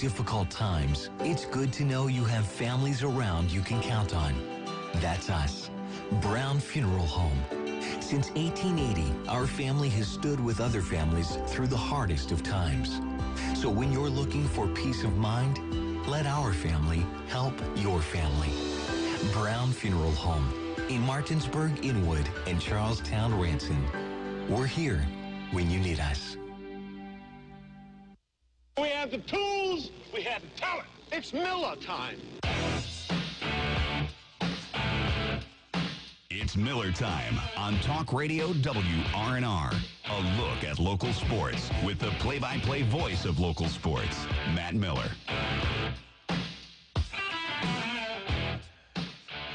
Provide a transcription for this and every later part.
difficult times, it's good to know you have families around you can count on. That's us, Brown Funeral Home. Since 1880, our family has stood with other families through the hardest of times. So when you're looking for peace of mind, let our family help your family. Brown Funeral Home in Martinsburg, Inwood, and Charlestown, Ranson. We're here when you need us. We have the tools, we have the talent. It's Miller time. It's Miller time on Talk Radio WRNR. A look at local sports with the play-by-play voice of local sports, Matt Miller.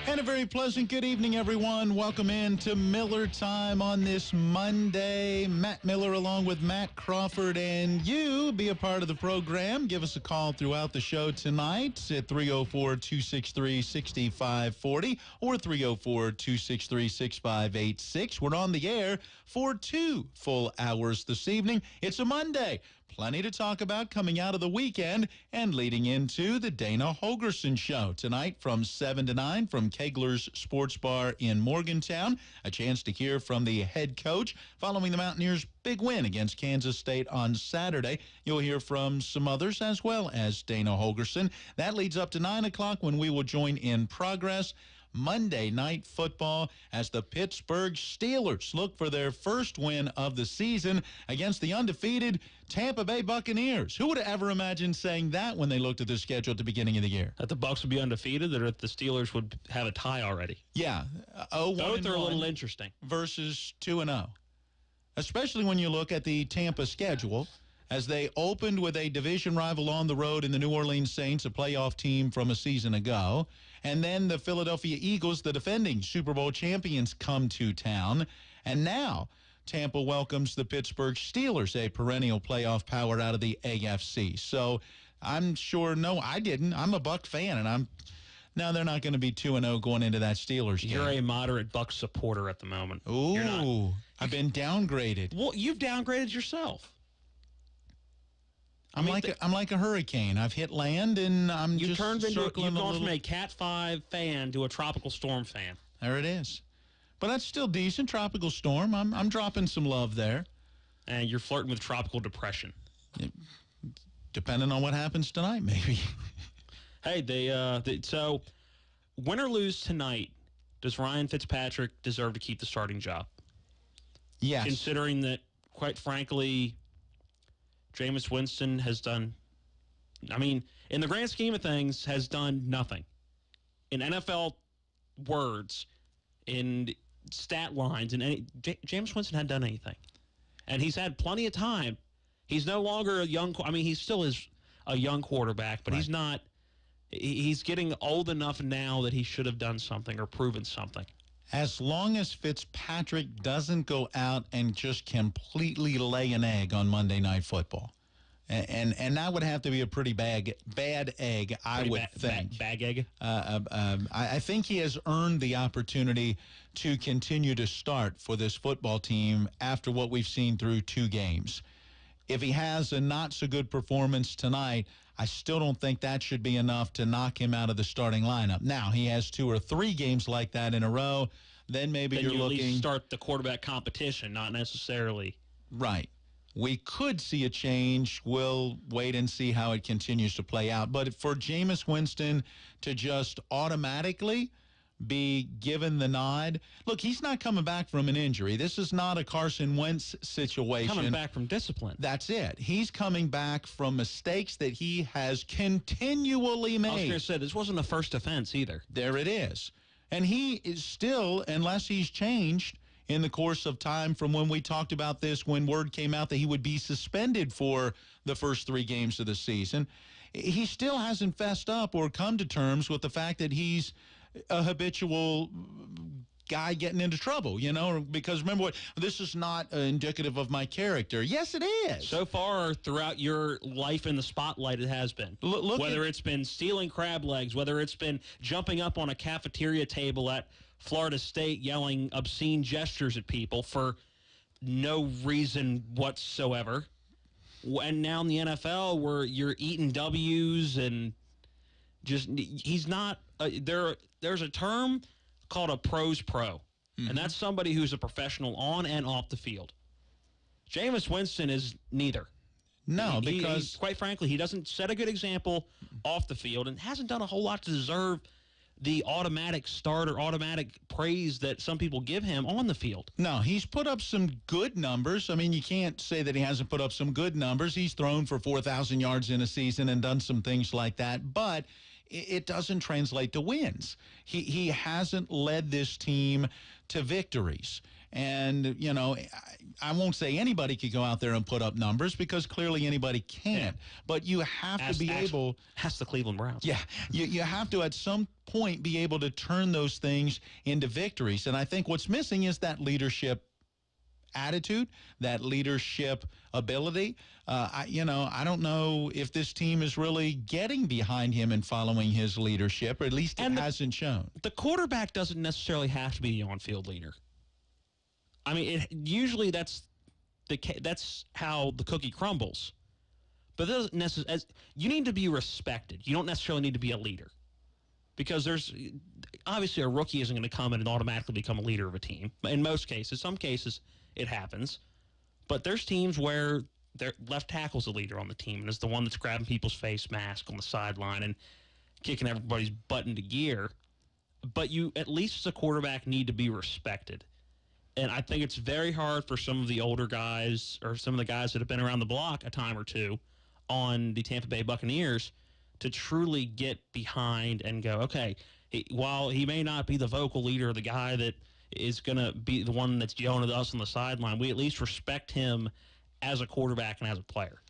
And a very pleasant good evening, everyone. Welcome in to Miller Time on this Monday. Matt Miller along with Matt Crawford and you. Be a part of the program. Give us a call throughout the show tonight at 304-263-6540 or 304-263-6586. We're on the air for 2 full hours this evening. It's a Monday. Plenty to talk about coming out of the weekend and leading into the Dana Holgerson Show tonight from 7 to 9 from Kegler's Sports Bar in Morgantown. A chance to hear from the head coach following the Mountaineers' big win against Kansas State on Saturday. You'll hear from some others as well as Dana Holgerson. That leads up to 9 o'clock when we will join in progress. Monday Night Football as the Pittsburgh Steelers look for their first win of the season against the undefeated Tampa Bay Buccaneers. Who would have ever imagined saying that when they looked at the schedule at the beginning of the year? That the Bucs would be undefeated, or that the Steelers would have a tie already? Yeah. Both are a little interesting. Versus 2-0. Especially when you look at the Tampa schedule, as they opened with a division rival on the road in the New Orleans Saints, a playoff team from a season ago. And then the Philadelphia Eagles, the defending Super Bowl champions, come to town. And now Tampa welcomes the Pittsburgh Steelers, a perennial playoff power out of the AFC. So I'm sure, no, I didn't. I'm a Buck fan, and no, they're not going to be 2-0 going into that Steelers game. You're a moderate Buck supporter at the moment. Ooh, I've been downgraded. Well, you've downgraded yourself. I'm like a hurricane. I've hit land, and you've gone from a Cat 5 fan to a tropical storm fan. There it is. But that's still decent. Tropical storm. I'm dropping some love there. And you're flirting with tropical depression. Depending on what happens tonight, maybe. Hey, so win or lose tonight, does Ryan Fitzpatrick deserve to keep the starting job? Yes. Considering that, quite frankly, Jameis Winston has done, in the grand scheme of things, has done nothing. In NFL words, in stat lines, Jameis Winston hadn't done anything. And he's had plenty of time. He's no longer a young, he still is a young quarterback, but right. He's getting old enough now that he should have done something or proven something. As long as Fitzpatrick doesn't go out and just completely lay an egg on Monday Night Football. And that would have to be a pretty bad egg, I would think. Bag egg? I think he has earned the opportunity to continue to start for this football team after what we've seen through 2 games. If he has a not-so-good performance tonight, I still don't think that should be enough to knock him out of the starting lineup. Now, he has 2 or 3 games like that in a row, then maybe you're looking... at least start the quarterback competition, not necessarily... Right. We could see a change. We'll wait and see how it continues to play out. But for Jameis Winston to just automatically be given the nod, look, he's not coming back from an injury. This is not a Carson Wentz situation. Coming back from discipline. That's it. He's coming back from mistakes that he has continually made. I was going to say, this wasn't a first offense either. There it is. And he is still, unless he's changed in the course of time from when we talked about this, when word came out that he would be suspended for the first 3 games of the season, he still hasn't fessed up or come to terms with the fact that he's a habitual guy getting into trouble, because remember what, this is not indicative of my character. Yes, it is. So far throughout your life in the spotlight, it has been. Whether it's been stealing crab legs, whether it's been jumping up on a cafeteria table at Florida State yelling obscene gestures at people for no reason whatsoever. And now in the NFL, where you're eating W's and just he's not. There's a term called a pros pro, and that's somebody who's a professional on and off the field. Jameis Winston is neither. No, because quite frankly, he doesn't set a good example off the field and hasn't done a whole lot to deserve the automatic start or automatic praise that some people give him on the field. No, he's put up some good numbers. I mean, you can't say that he hasn't put up some good numbers. He's thrown for 4,000 yards in a season and done some things like that, but it doesn't translate to wins. He hasn't led this team to victories. And, you know, I won't say anybody could go out there and put up numbers because clearly anybody can't. But you have to be able. That's the Cleveland Browns. Yeah, you have to at some point be able to turn those things into victories. And I think what's missing is that leadership attitude, that leadership ability. I don't know if this team is really getting behind him and following his leadership, or at least it hasn't shown. The quarterback doesn't necessarily have to be the on-field leader. I mean, usually that's how the cookie crumbles. But doesn't necessarily, you need to be respected. You don't necessarily need to be a leader. Because there's obviously a rookie isn't going to come in and automatically become a leader of a team. In most cases, some cases it happens. But there's teams where their left tackle's the leader on the team and is the one that's grabbing people's face mask on the sideline and kicking everybody's butt into gear. But you, at least as a quarterback, need to be respected. And I think it's very hard for some of the older guys or some of the guys that have been around the block a time or two on the Tampa Bay Buccaneers to truly get behind and go, okay, while he may not be the vocal leader or the guy that is going to be the one that's yelling at us on the sideline, we at least respect him as a quarterback and as a player.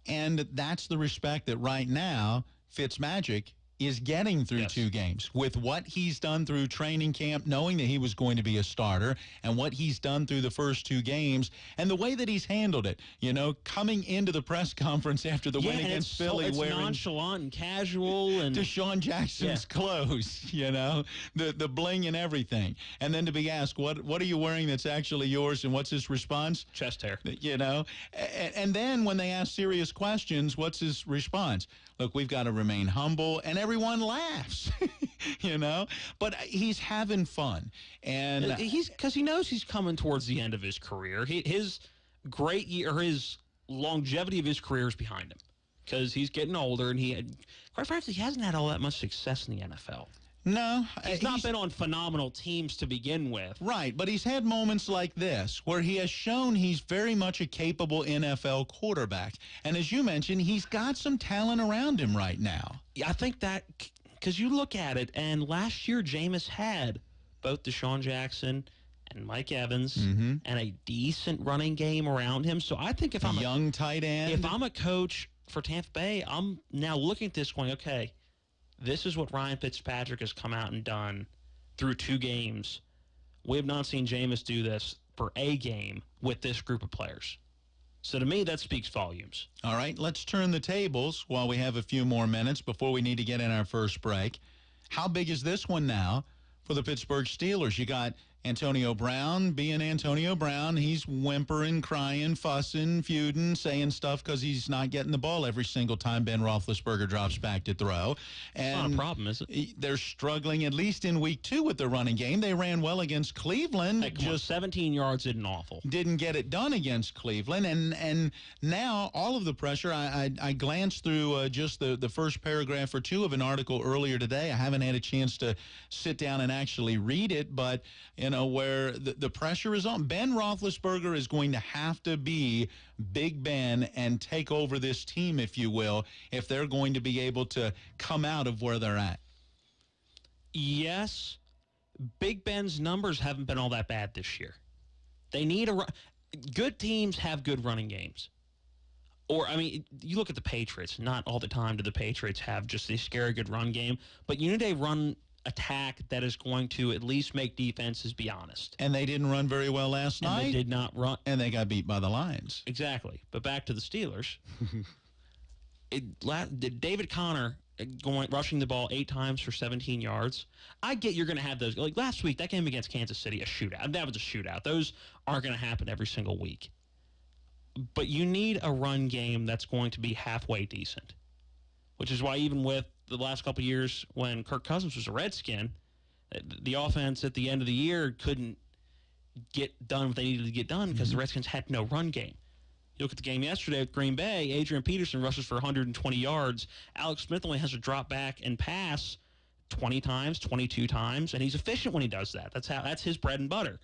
And that's the respect that right now Fitzmagic is getting through two games with what he's done through training camp, knowing that he was going to be a starter, and what he's done through the first two games, and the way that he's handled it. You know, coming into the press conference after the win against Philly, it's wearing nonchalant and casual and Deshaun Jackson's clothes, you know, the bling and everything, and then to be asked what are you wearing that's actually yours, and what's his response? Chest hair. You know, and then when they ask serious questions, what's his response? Look, we've got to remain humble, and everyone laughs, you know. But he's having fun, and because he knows he's coming towards the end of his career. His great year, or his longevity of his career is behind him, because he's getting older, and quite frankly, he hasn't had all that much success in the NFL. No. He's not been on phenomenal teams to begin with. Right, but he's had moments like this where he has shown he's very much a capable NFL quarterback. And as you mentioned, he's got some talent around him right now. Yeah, I think that because you look at it, and last year Jameis had both Deshaun Jackson and Mike Evans and a decent running game around him. So I think if I'm young tight end, if I'm a coach for Tampa Bay, I'm now looking at this going, okay, this is what Ryan Fitzpatrick has come out and done through two games. We have not seen Jameis do this for a game with this group of players. So to me, that speaks volumes. All right, let's turn the tables while we have a few more minutes before we need to get in our first break. How big is this one now for the Pittsburgh Steelers? You got Antonio Brown being Antonio Brown. He's whimpering, crying, fussing, feuding, saying stuff because he's not getting the ball every single time Ben Roethlisberger drops back to throw. And it's not a problem, is it? They're struggling, at least in week 2, with the running game. They ran well against Cleveland. Just 17 yards isn't awful. Didn't get it done against Cleveland. And now all of the pressure, I glanced through just the first paragraph or two of an article earlier today. I haven't had a chance to sit down and actually read it, but where the pressure is on. Ben Roethlisberger is going to have to be Big Ben and take over this team, if you will, if they're going to be able to come out of where they're at. Yes, Big Ben's numbers haven't been all that bad this year. They need good teams have good running games. Or, I mean, you look at the Patriots. Not all the time do the Patriots have just a scary good run game, but you need a run attack that is going to at least make defenses be honest. And they didn't run very well last night. They did not run. And they got beat by the Lions. Exactly. But back to the Steelers. David Connor rushing the ball 8 times for 17 yards. I get you're going to have those. Like last week, that game against Kansas City, a shootout. That was a shootout. Those aren't going to happen every single week. But you need a run game that's going to be halfway decent, which is why even with the last couple of years when Kirk Cousins was a Redskin, the offense at the end of the year couldn't get done what they needed to get done because the Redskins had no run game. You look at the game yesterday with Green Bay, Adrian Peterson rushes for 120 yards. Alex Smith only has to drop back and pass 20 times, 22 times, and he's efficient when he does that. That's his bread and butter.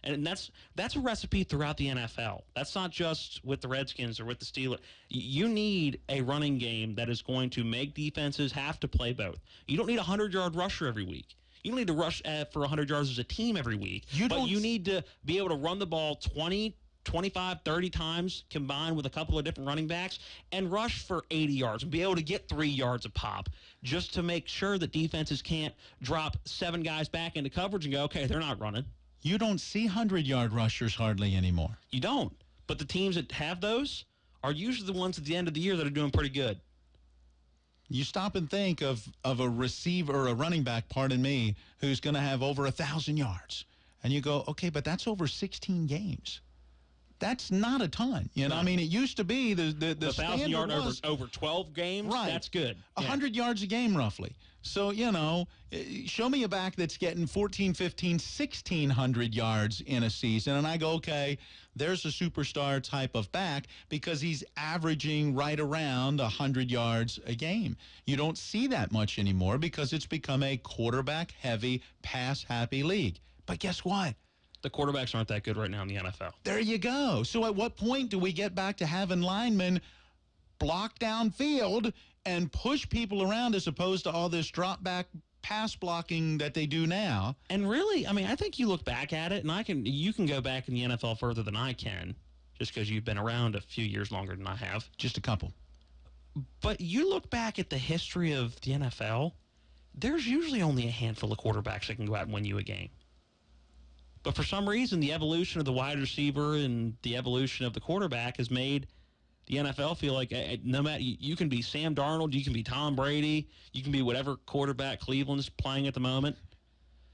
And that's a recipe throughout the NFL. That's not just with the Redskins or with the Steelers. You need a running game that is going to make defenses have to play both. You don't need a 100-yard rusher every week. You don't need to rush for 100 yards as a team every week. But you need to be able to run the ball 20, 25, 30 times combined with a couple of different running backs and rush for 80 yards and be able to get 3 yards a pop just to make sure that defenses can't drop 7 guys back into coverage and go, okay, they're not running. You don't see 100-yard rushers hardly anymore. You don't. But the teams that have those are usually the ones at the end of the year that are doing pretty good. You stop and think of a receiver or a running back, pardon me, who's going to have over 1,000 yards. And you go, okay, but that's over 16 games. That's not a ton. You know, I mean, it used to be the 1,000 yard over 12 games. Right. That's good. 100 yards a game, roughly. So, you know, show me a back that's getting 14, 15, 1,600 yards in a season. And I go, okay, there's a superstar type of back because he's averaging right around 100 yards a game. You don't see that much anymore because it's become a quarterback-heavy, pass-happy league. But guess what? The quarterbacks aren't that good right now in the NFL. There you go. So at what point do we get back to having linemen block downfield and push people around as opposed to all this drop back pass blocking that they do now? And really, I mean, I think you look back at it, and you can go back in the NFL further than I can, just because you've been around a few years longer than I have. Just a couple. But you look back at the history of the NFL, there's usually only a handful of quarterbacks that can go out and win you a game. But for some reason, the evolution of the wide receiver and the evolution of the quarterback has made the NFL feel like no matter, you can be Sam Darnold, you can be Tom Brady, you can be whatever quarterback Cleveland's playing at the moment.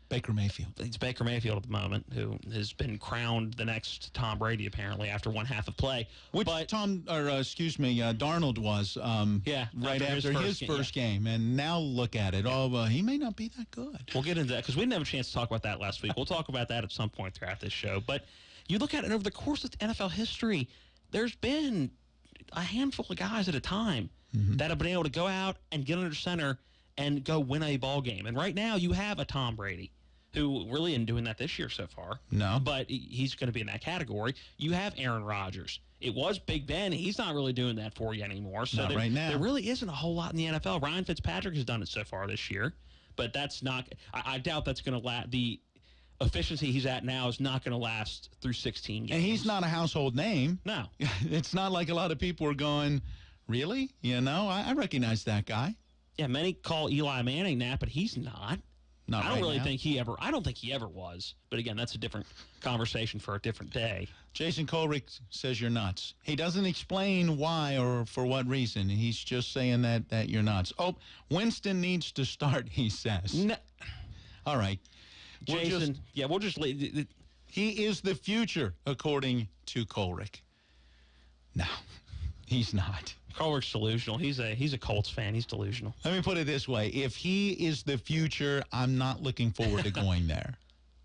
Baker Mayfield. It's Baker Mayfield at the moment, who has been crowned the next Tom Brady apparently after one half of play. Which Darnold was. Right after his first game, and now look at it. He may not be that good. We'll get into that because we didn't have a chance to talk about that last week. We'll talk about that at some point throughout this show. But you look at it over the course of NFL history, there's been a handful of guys at a time that have been able to go out and get under center and go win a ball game. And right now you have a Tom Brady, who really isn't doing that this year so far. No. But he's going to be in that category. You have Aaron Rodgers. It was Big Ben. He's not really doing that for you anymore. So right now. There really isn't a whole lot in the NFL. Ryan Fitzpatrick has done it so far this year, but that's not – I doubt that's going to last. The efficiency he's at now is not going to last through 16 games. And he's not a household name. No. It's not like a lot of people are going, really? You know, I recognize that guy. Yeah, many call Eli Manning that, but he's not. Not I don't right really now. think he ever. I don't think he ever was. But again, that's a different conversation for a different day. Jason Colrick says you're nuts. He doesn't explain why or for what reason. He's just saying that you're nuts. Oh, Winston needs to start, he says. No. All right. Jason, we'll just leave. He is the future, according to Colrick. No, he's not. Colrick's delusional. He's a Colts fan. He's delusional. Let me put it this way. If he is the future, I'm not looking forward to going there.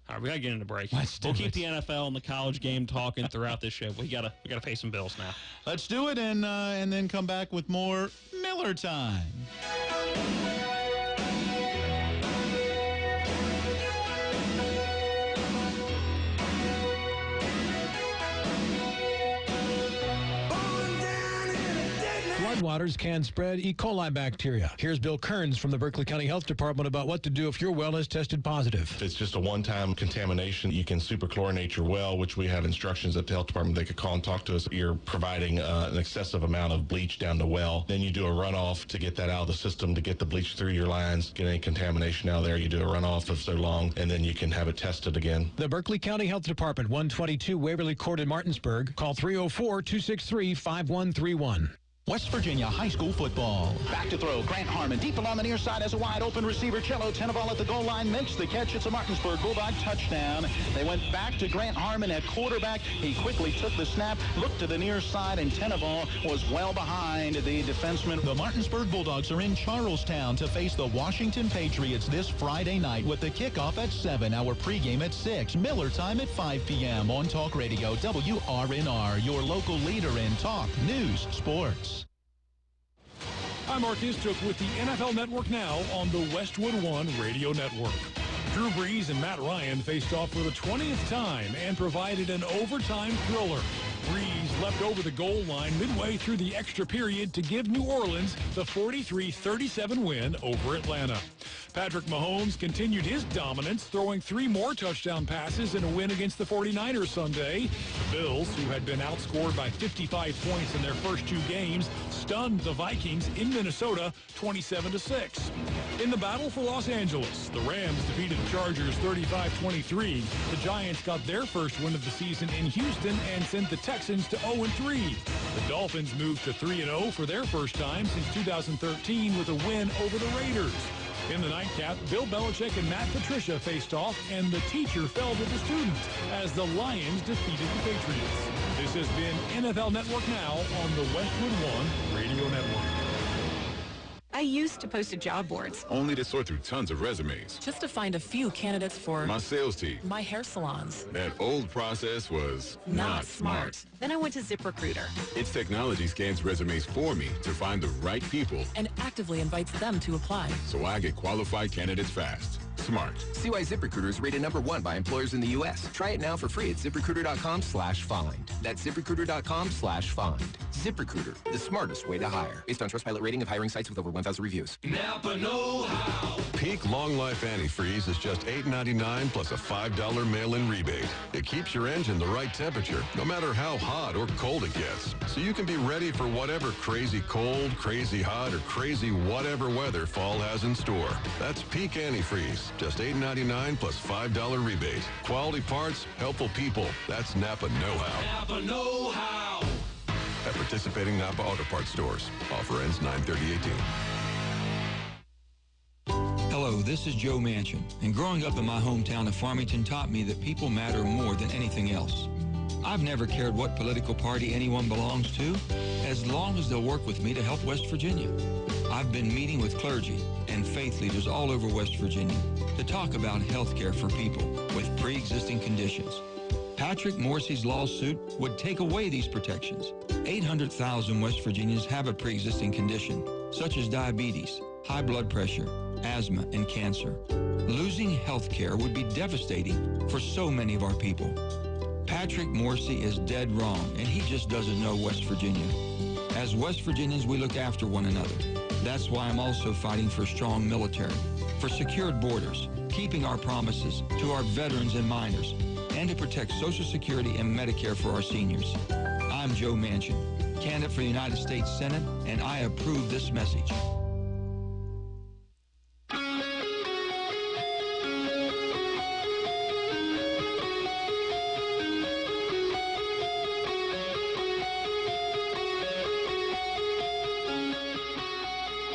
All right, we got to get into break. We'll keep the NFL and the college game talking throughout this show. We gotta pay some bills now. Let's do it and then come back with more Miller Time. Floodwaters can spread E. coli bacteria. Here's Bill Kearns from the Berkeley County Health Department about what to do if your well is tested positive. If it's just a one-time contamination, you can superchlorinate your well, which we have instructions at the health department. They could call and talk to us. You're providing an excessive amount of bleach down the well. Then you do a runoff to get that out of the system, to get the bleach through your lines, get any contamination out of there. You do a runoff of so long, and then you can have it tested again. The Berkeley County Health Department, 122 Waverly Court in Martinsburg. Call 304-263-5131. West Virginia high school football. Back to throw. Grant Harmon deep along the near side as a wide open receiver. Cello Tenneval at the goal line makes the catch. It's a Martinsburg Bulldog touchdown. They went back to Grant Harmon at quarterback. He quickly took the snap, looked to the near side, and Tenneval was well behind the defenseman. The Martinsburg Bulldogs are in Charlestown to face the Washington Patriots this Friday night with the kickoff at 7, our pregame at 6, Miller time at 5 p.m. on Talk Radio WRNR, your local leader in talk, news, sports. I'm Mark Istook with the NFL Network now on the Westwood One Radio Network. Drew Brees and Matt Ryan faced off for the 20th time and provided an overtime thriller. Brees leapt over the goal line midway through the extra period to give New Orleans the 43-37 win over Atlanta. Patrick Mahomes continued his dominance, throwing 3 more touchdown passes in a win against the 49ers Sunday. The Bills, who had been outscored by 55 points in their first 2 games, stunned the Vikings in Minnesota 27-6. In the battle for Los Angeles, the Rams defeated the Chargers 35-23. The Giants got their first win of the season in Houston and sent the Texans to 0-3. The Dolphins moved to 3-0 for their first time since 2013 with a win over the Raiders. In the nightcap, Bill Belichick and Matt Patricia faced off, and the teacher fell to the student as the Lions defeated the Patriots. This has been NFL Network Now on the Westwood One Radio Network. I used to post to job boards. Only to sort through tons of resumes. Just to find a few candidates for my sales team. My hair salons. That old process was not smart. Then I went to ZipRecruiter. Its technology scans resumes for me to find the right people. And actively invites them to apply. So I get qualified candidates fast. Smart. See why ZipRecruiter is rated #1 by employers in the U.S. Try it now for free at ZipRecruiter.com/find. That's ZipRecruiter.com/find. ZipRecruiter, the smartest way to hire. Based on Trustpilot rating of hiring sites with over 1,000 reviews. Napa know-how. Peak Long Life Antifreeze is just $8.99 plus a $5 mail-in rebate. It keeps your engine the right temperature, no matter how hot or cold it gets. So you can be ready for whatever crazy cold, crazy hot, or crazy whatever weather fall has in store. That's Peak Antifreeze. Just $8.99 plus $5 rebate. Quality parts, helpful people. That's Napa know-how. Napa know-how. At participating Napa Auto Parts stores. Offer ends 9/30/18. Hello, this is Joe Manchin, and growing up in my hometown of Farmington taught me that people matter more than anything else. I've never cared what political party anyone belongs to, as long as they'll work with me to help West Virginia. I've been meeting with clergy and faith leaders all over West Virginia to talk about health care for people with pre-existing conditions. Patrick Morrissey's lawsuit would take away these protections. 800,000 West Virginians have a pre-existing condition, such as diabetes, high blood pressure, asthma, and cancer. Losing health care would be devastating for so many of our people. Patrick Morrissey is dead wrong, and he just doesn't know West Virginia. As West Virginians, we look after one another. That's why I'm also fighting for a strong military, for secured borders, keeping our promises to our veterans and minors, and to protect Social Security and Medicare for our seniors. I'm Joe Manchin, candidate for the United States Senate, and I approve this message.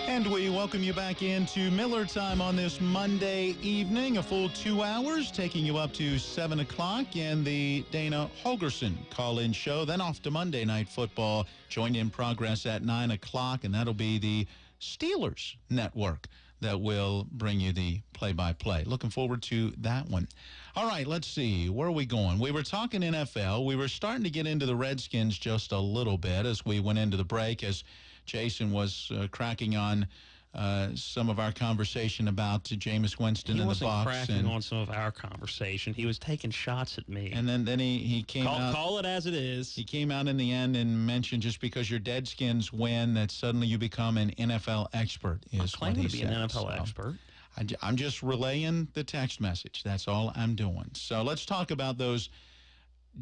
And we welcome you back into Miller Time on this Monday evening, a full 2 hours, taking you up to 7 o'clock in the Dana Holgerson call-in show. Then off to Monday Night Football, joined in progress at 9 o'clock, and that'll be the Steelers Network that will bring you the play-by-play. Looking forward to that one. All right, let's see. Where are we going? We were talking NFL. We were starting to get into the Redskins just a little bit as we went into the break, as Jason was cracking on some of our conversation about Jameis Winston in the box. He wasn't cracking on some of our conversation. He was taking shots at me. And then he came out. Call it as it is. He came out in the end and mentioned just because your Deadskins win, that suddenly you become an NFL expert. I'm claiming to be an NFL expert. I'm just relaying the text message. That's all I'm doing. So let's talk about those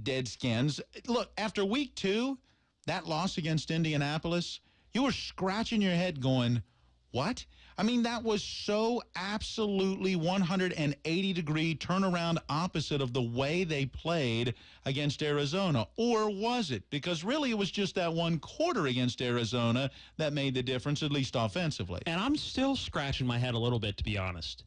Deadskins. Look, after week 2, that loss against Indianapolis, you were scratching your head going, What? I mean, that was so absolutely 180-degree turnaround opposite of the way they played against Arizona. Or was it? Because really it was just that one quarter against Arizona that made the difference, at least offensively. And I'm still scratching my head a little bit, to be honest.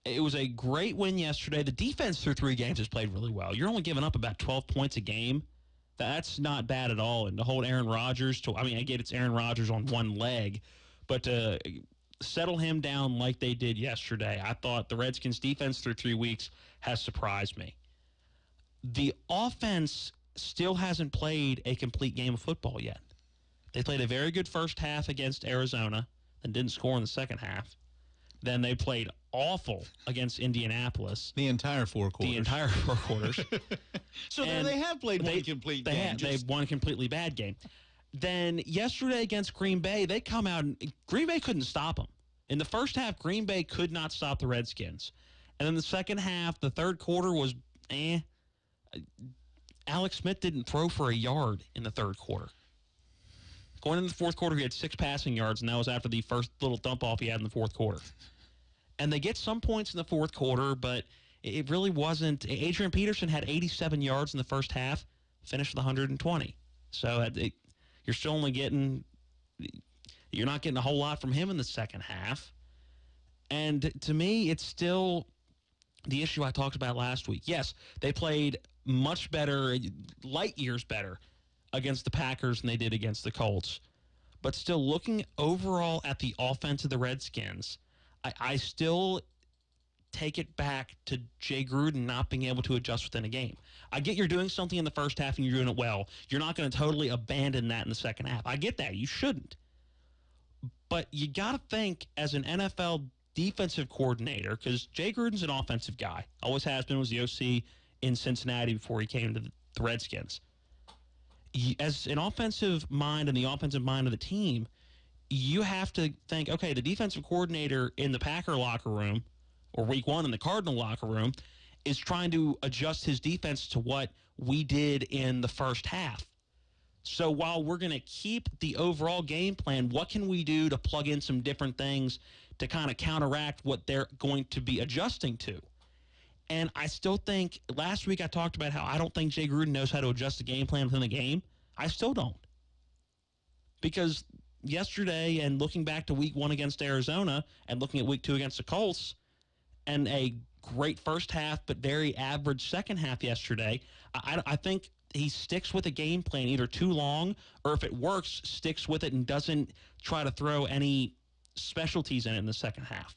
It was a great win yesterday. The defense through 3 games has played really well. You're only giving up about 12 points a game. That's not bad at all. And to hold Aaron Rodgers to, I mean, I get it's Aaron Rodgers on one leg, but to settle him down like they did yesterday, I thought the Redskins' defense through 3 weeks has surprised me. The offense still hasn't played a complete game of football yet. They played a very good first half against Arizona and didn't score in the second half. Then they played awful against Indianapolis. The entire 4 quarters. The entire 4 quarters. So they have played one complete game. They've won a completely bad game. Then yesterday against Green Bay, they come out and Green Bay couldn't stop them. In the first half, Green Bay could not stop the Redskins. And then the second half, the third quarter was Alex Smith didn't throw for a yard in the third quarter. Going into the fourth quarter, he had 6 passing yards, and that was after the first little dump-off he had in the fourth quarter. And they get some points in the fourth quarter, but it really wasn't. Adrian Peterson had 87 yards in the first half, finished with 120. So you're still only getting – you're not getting a whole lot from him in the second half. And to me, it's still the issue I talked about last week. Yes, they played much better, light years better, against the Packers than they did against the Colts. But still, looking overall at the offense of the Redskins, I still take it back to Jay Gruden not being able to adjust within a game. I get you're doing something in the first half and you're doing it well. You're not going to totally abandon that in the second half. I get that. You shouldn't. But you got to think as an NFL defensive coordinator, because Jay Gruden's an offensive guy. Always has been, was the OC in Cincinnati before he came to the Redskins. As an offensive mind and the offensive mind of the team, you have to think, okay, the defensive coordinator in the Packer locker room or week 1 in the Cardinal locker room is trying to adjust his defense to what we did in the first half. So while we're going to keep the overall game plan, what can we do to plug in some different things to kind of counteract what they're going to be adjusting to? And I still think, last week I talked about how I don't think Jay Gruden knows how to adjust the game plan within the game. I still don't. Because yesterday, and looking back to week 1 against Arizona, and looking at week 2 against the Colts, and a great first half, but very average second half yesterday, I think he sticks with a game plan either too long, or if it works, sticks with it and doesn't try to throw any specialties in it in the second half.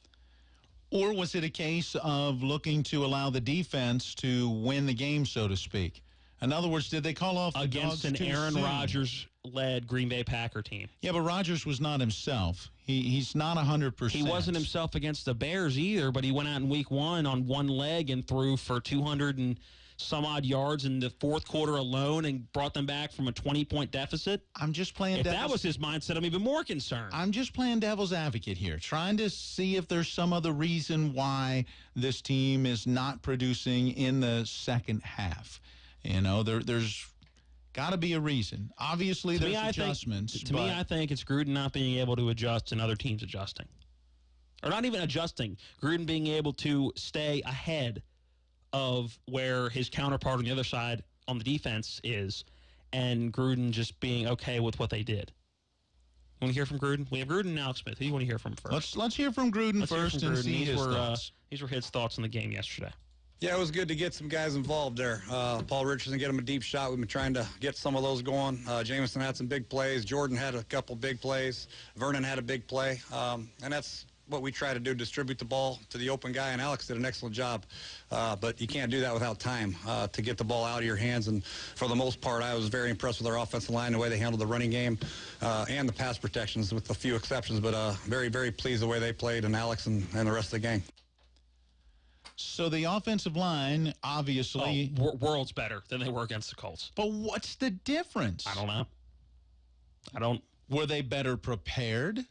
Or was it a case of looking to allow the defense to win the game, so to speak? In other words, did they call off the against dogs an Aaron soon? Rodgers-led Green Bay Packer team? Yeah, but Rodgers was not himself. He's not 100%. He wasn't himself against the Bears either, but he went out in week 1 on one leg and threw for 200 and some odd yards in the fourth quarter alone and brought them back from a 20-point deficit. I'm just playing If that was his mindset, I'm even more concerned. I'm just playing devil's advocate here, trying to see if there's some other reason why this team is not producing in the second half. You know, there's got to be a reason. Obviously, there's adjustments. To me, I think it's Gruden not being able to adjust and other teams adjusting. Or not even adjusting. Gruden being able to stay ahead of where his counterpart on the other side on the defense is, and Gruden just being okay with what they did. You want to hear from Gruden? We have Gruden and Alex Smith. Who do you want to hear from first? Let's hear from Gruden first and see his thoughts. These were his thoughts on the game yesterday. Yeah, it was good to get some guys involved there. Paul Richardson, get him a deep shot. We've been trying to get some of those going. Jameson had some big plays. Jordan had a couple big plays. Vernon had a big play. And that's what we try to do, distribute the ball to the open guy, and Alex did an excellent job. But you can't do that without time to get the ball out of your hands. And for the most part, I was very impressed with our offensive line, the way they handled the running game and the pass protections with a few exceptions. But very, very pleased the way they played, and Alex and the rest of the game. So the offensive line, obviously... worlds better than they were against the Colts. But what's the difference? I don't know. Were they better prepared?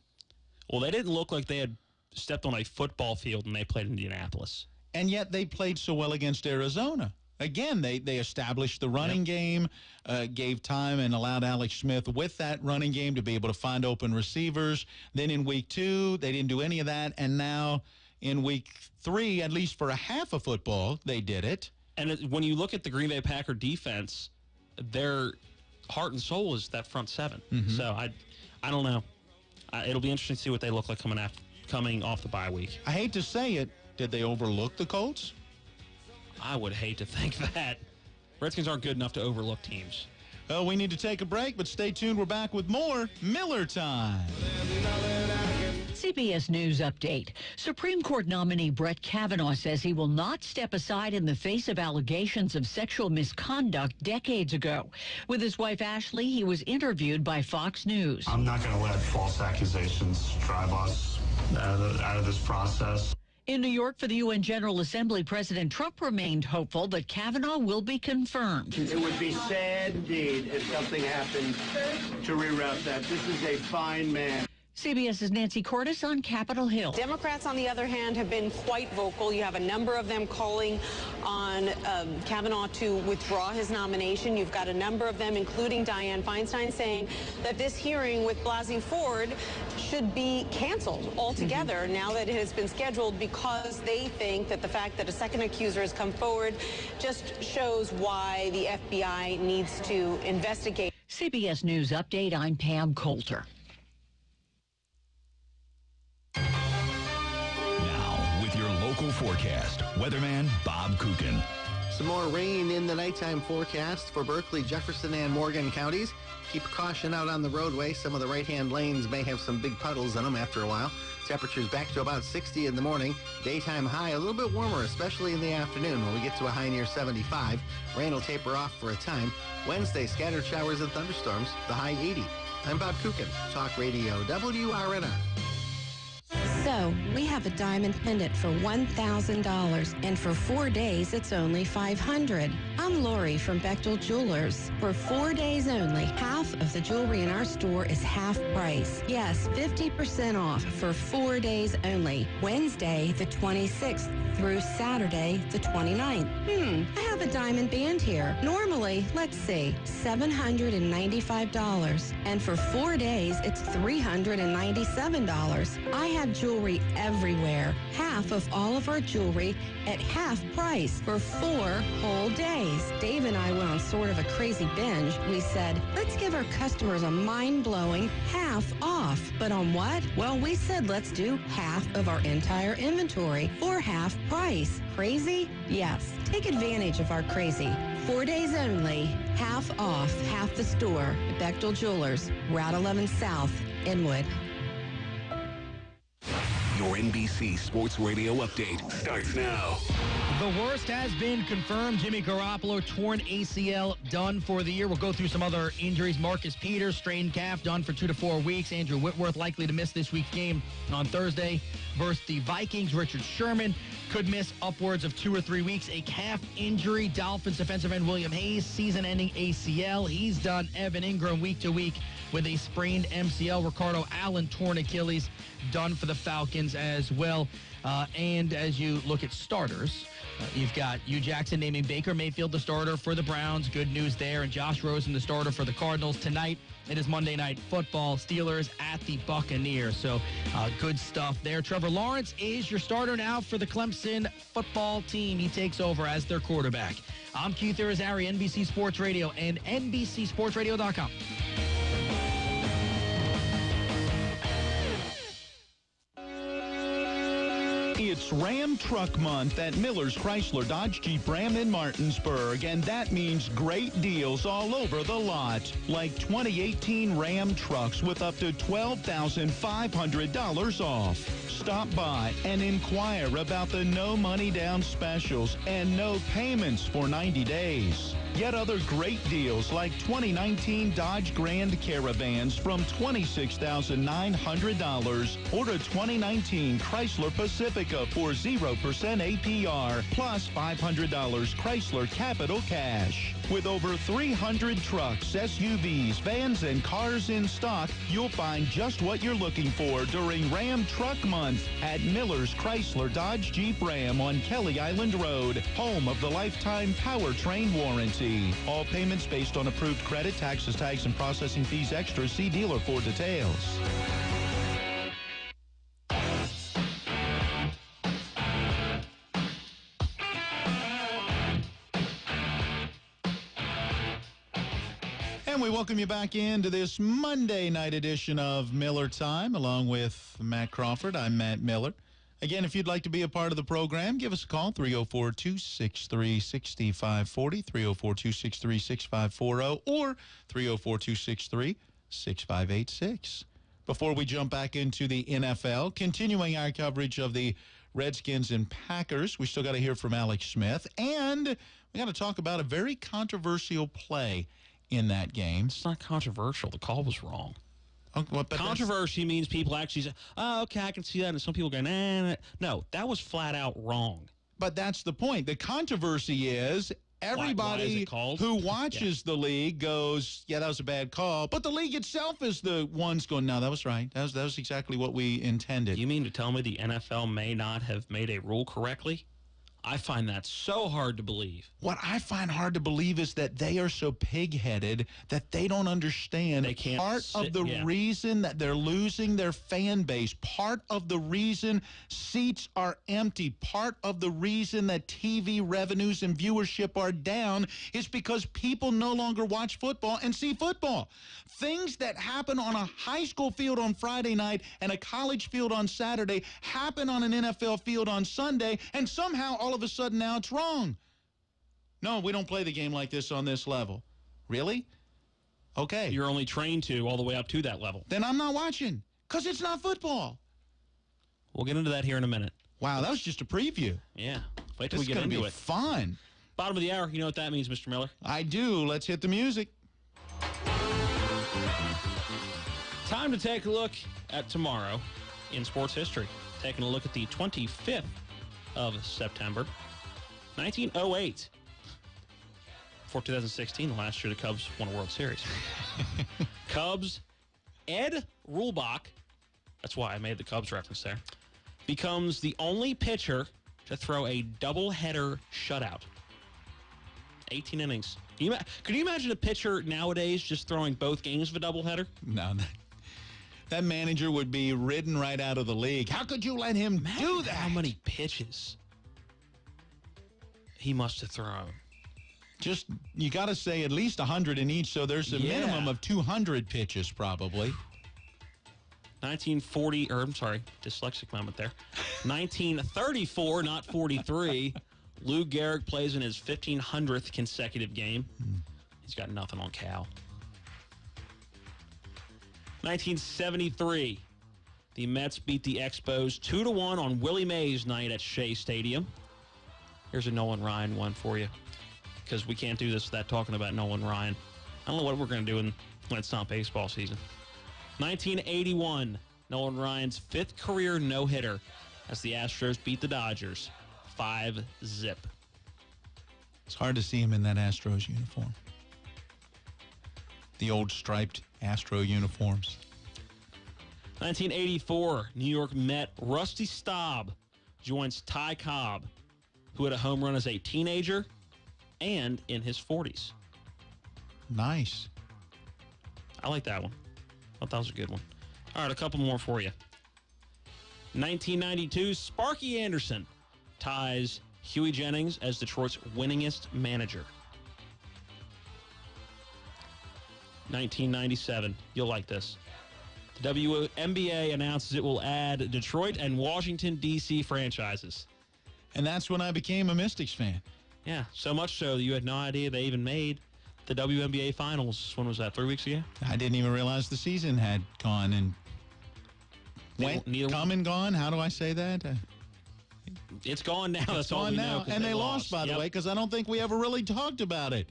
Well, they didn't look like they had stepped on a football field when they played in Indianapolis. And yet they played so well against Arizona. Again, they established the running game, gave time and allowed Alex Smith with that running game to be able to find open receivers. Then in week 2, they didn't do any of that. And now in week 3, at least for a half of football, they did it. And when you look at the Green Bay Packer defense, their heart and soul is that front 7. Mm-hmm. So I don't know. It'll be interesting to see what they look like coming off the bye week. I hate to say it. Did they overlook the Colts? I would hate to think that. Redskins aren't good enough to overlook teams. Well, we need to take a break, but stay tuned. We're back with more Miller Time. CBS News update. Supreme Court nominee Brett Kavanaugh says he will not step aside in the face of allegations of sexual misconduct decades ago. With his wife Ashley, he was interviewed by Fox News. I'm not going to let false accusations drive us out of this process. In New York for the UN General Assembly, President Trump remained hopeful that Kavanaugh will be confirmed. It would be sad indeed if something happened to reroute that. This is a fine man. CBS's Nancy Cordes on Capitol Hill. Democrats, on the other hand, have been quite vocal. You have a number of them calling on Kavanaugh to withdraw his nomination. You've got a number of them, including Dianne Feinstein, saying that this hearing with Blasey Ford should be canceled altogether now that it has been scheduled, because they think that the fact that a second accuser has come forward just shows why the FBI needs to investigate. CBS News Update, I'm Pam Coulter. Local forecast. Weatherman Bob Kukin. Some more rain in the nighttime forecast for Berkeley, Jefferson, and Morgan counties. Keep caution out on the roadway. Some of the right-hand lanes may have some big puddles in them after a while. Temperatures back to about 60 in the morning. Daytime high a little bit warmer, especially in the afternoon when we get to a high near 75. Rain will taper off for a time. Wednesday, scattered showers and thunderstorms. The high 80. I'm Bob Kukin, Talk Radio WRNR. So, we have a diamond pendant for $1,000, and for 4 days, it's only $500. I'm Lori from Bechtel Jewelers. For 4 days only, half of the jewelry in our store is half price. Yes, 50% off for 4 days only. Wednesday, the 26th through Saturday, the 29th. I have a diamond band here. Normally, let's see, $795. And for 4 days, it's $397. I have jewelry everywhere. Half of all of our jewelry at half price for 4 whole days. Dave and I went on sort of a crazy binge. We said, let's give our customers a mind-blowing half off. But on what? Well, we said let's do half of our entire inventory for half price. Crazy? Yes. Take advantage of our crazy. 4 days only, half off, half the store. Bechtel Jewelers, Route 11 South, Inwood. Your NBC Sports Radio update starts now. The worst has been confirmed. Jimmy Garoppolo, torn ACL, done for the year. We'll go through some other injuries. Marcus Peters, strained calf, done for 2 to 4 weeks. Andrew Whitworth likely to miss this week's game on Thursday versus the Vikings. Richard Sherman could miss upwards of 2 or 3 weeks. A calf injury. Dolphins defensive end William Hayes, season-ending ACL. He's done. Evan Ingram week to week with a sprained MCL. Ricardo Allen, torn Achilles, done for the Falcons as well. And as you look at starters, you've got Hugh Jackson naming Baker Mayfield the starter for the Browns. Good news there. And Josh Rosen the starter for the Cardinals. Tonight, it is Monday Night Football. Steelers at the Buccaneers. So good stuff there. Trevor Lawrence is your starter now for the Clemson football team. He takes over as their quarterback. I'm Keith Irizarry, NBC Sports Radio and NBCSportsRadio.com. It's Ram Truck Month at Miller's Chrysler Dodge Jeep Ram in Martinsburg, and that means great deals all over the lot, like 2018 Ram trucks with up to $12,500 off. Stop by and inquire about the no money down specials and no payments for 90 days. Get other great deals like 2019 Dodge Grand Caravans from $26,900 or a 2019 Chrysler Pacifica for 0% APR plus $500 Chrysler Capital Cash. With over 300 trucks, SUVs, vans, and cars in stock, you'll find just what you're looking for during Ram Truck Month at Miller's Chrysler Dodge Jeep Ram on Kelly Island Road, home of the lifetime powertrain warranty. All payments based on approved credit, taxes, tags, and processing fees extra. See dealer for details. And we welcome you back into this Monday night edition of Miller Time, along with Matt Crawford. I'm Matt Miller. Again, if you'd like to be a part of the program, give us a call, 304-263-6540, 304-263-6540, or 304-263-6586. Before we jump back into the NFL, continuing our coverage of the Redskins and Packers, we still got to hear from Alex Smith, and we got to talk about a very controversial play in that game. It's not controversial. The call was wrong. But controversy means people actually say, oh, okay, I can see that. And some people go, nah. No, that was flat out wrong. But that's the point. The controversy is everybody who watches the league goes, yeah, that was a bad call. But the league itself is the ones going, no, that was right. That was exactly what we intended. You mean to tell me the NFL may not have made a rule correctly? I find that so hard to believe. What I find hard to believe is that they are so pig-headed that they don't understand part of the reason that they're losing their fan base, part of the reason seats are empty, part of the reason that TV revenues and viewership are down is because people no longer watch football and see football. Things that happen on a high school field on Friday night and a college field on Saturday happen on an NFL field on Sunday, and somehow all of a sudden now it's wrong. No, we don't play the game like this on this level. Really? Okay. You're only trained to all the way up to that level. Then I'm not watching because it's not football. We'll get into that here in a minute. Wow, that was just a preview. Yeah. Wait till we get into it. It's going to be fun. Bottom of the hour. You know what that means, Mr. Miller? I do. Let's hit the music. Time to take a look at tomorrow in sports history. Taking a look at the 25th of September, 1908. For 2016, the last year the Cubs won a World Series. Cubs, Ed Rulebach, that's why I made the Cubs reference there, becomes the only pitcher to throw a doubleheader shutout. 18 innings. Could you imagine a pitcher nowadays just throwing both games of a doubleheader? No, that manager would be ridden right out of the league. How could you let him do that? How many pitches he must have thrown? Just, you got to say at least 100 in each, so there's a minimum of 200 pitches probably. 1940, or I'm sorry, dyslexic moment there. 1934, not 43. Lou Gehrig plays in his 1500th consecutive game. He's got nothing on Cal. 1973, the Mets beat the Expos 2-1 on Willie Mays night at Shea Stadium. Here's a Nolan Ryan one for you, because we can't do this without talking about Nolan Ryan. I don't know what we're going to do when it's not baseball season. 1981, Nolan Ryan's 5th career no-hitter as the Astros beat the Dodgers 5-0. It's hard to see him in that Astros uniform. The old striped Astro uniforms. 1984, New York Met Rusty Staub joins Ty Cobb, who had a home run as a teenager and in his 40s. Nice. I like that one. I thought that was a good one. All right, a couple more for you. 1992, Sparky Anderson ties Huey Jennings as Detroit's winningest manager. 1997, you'll like this. The WNBA announces it will add Detroit and Washington, D.C. franchises. And that's when I became a Mystics fan. Yeah, so much so that you had no idea they even made the WNBA Finals. When was that, 3 weeks ago? I didn't even realize the season had gone and come and gone. How do I say that? It's gone now. That's all gone we now. know. And they lost, by the way, because I don't think we ever really talked about it.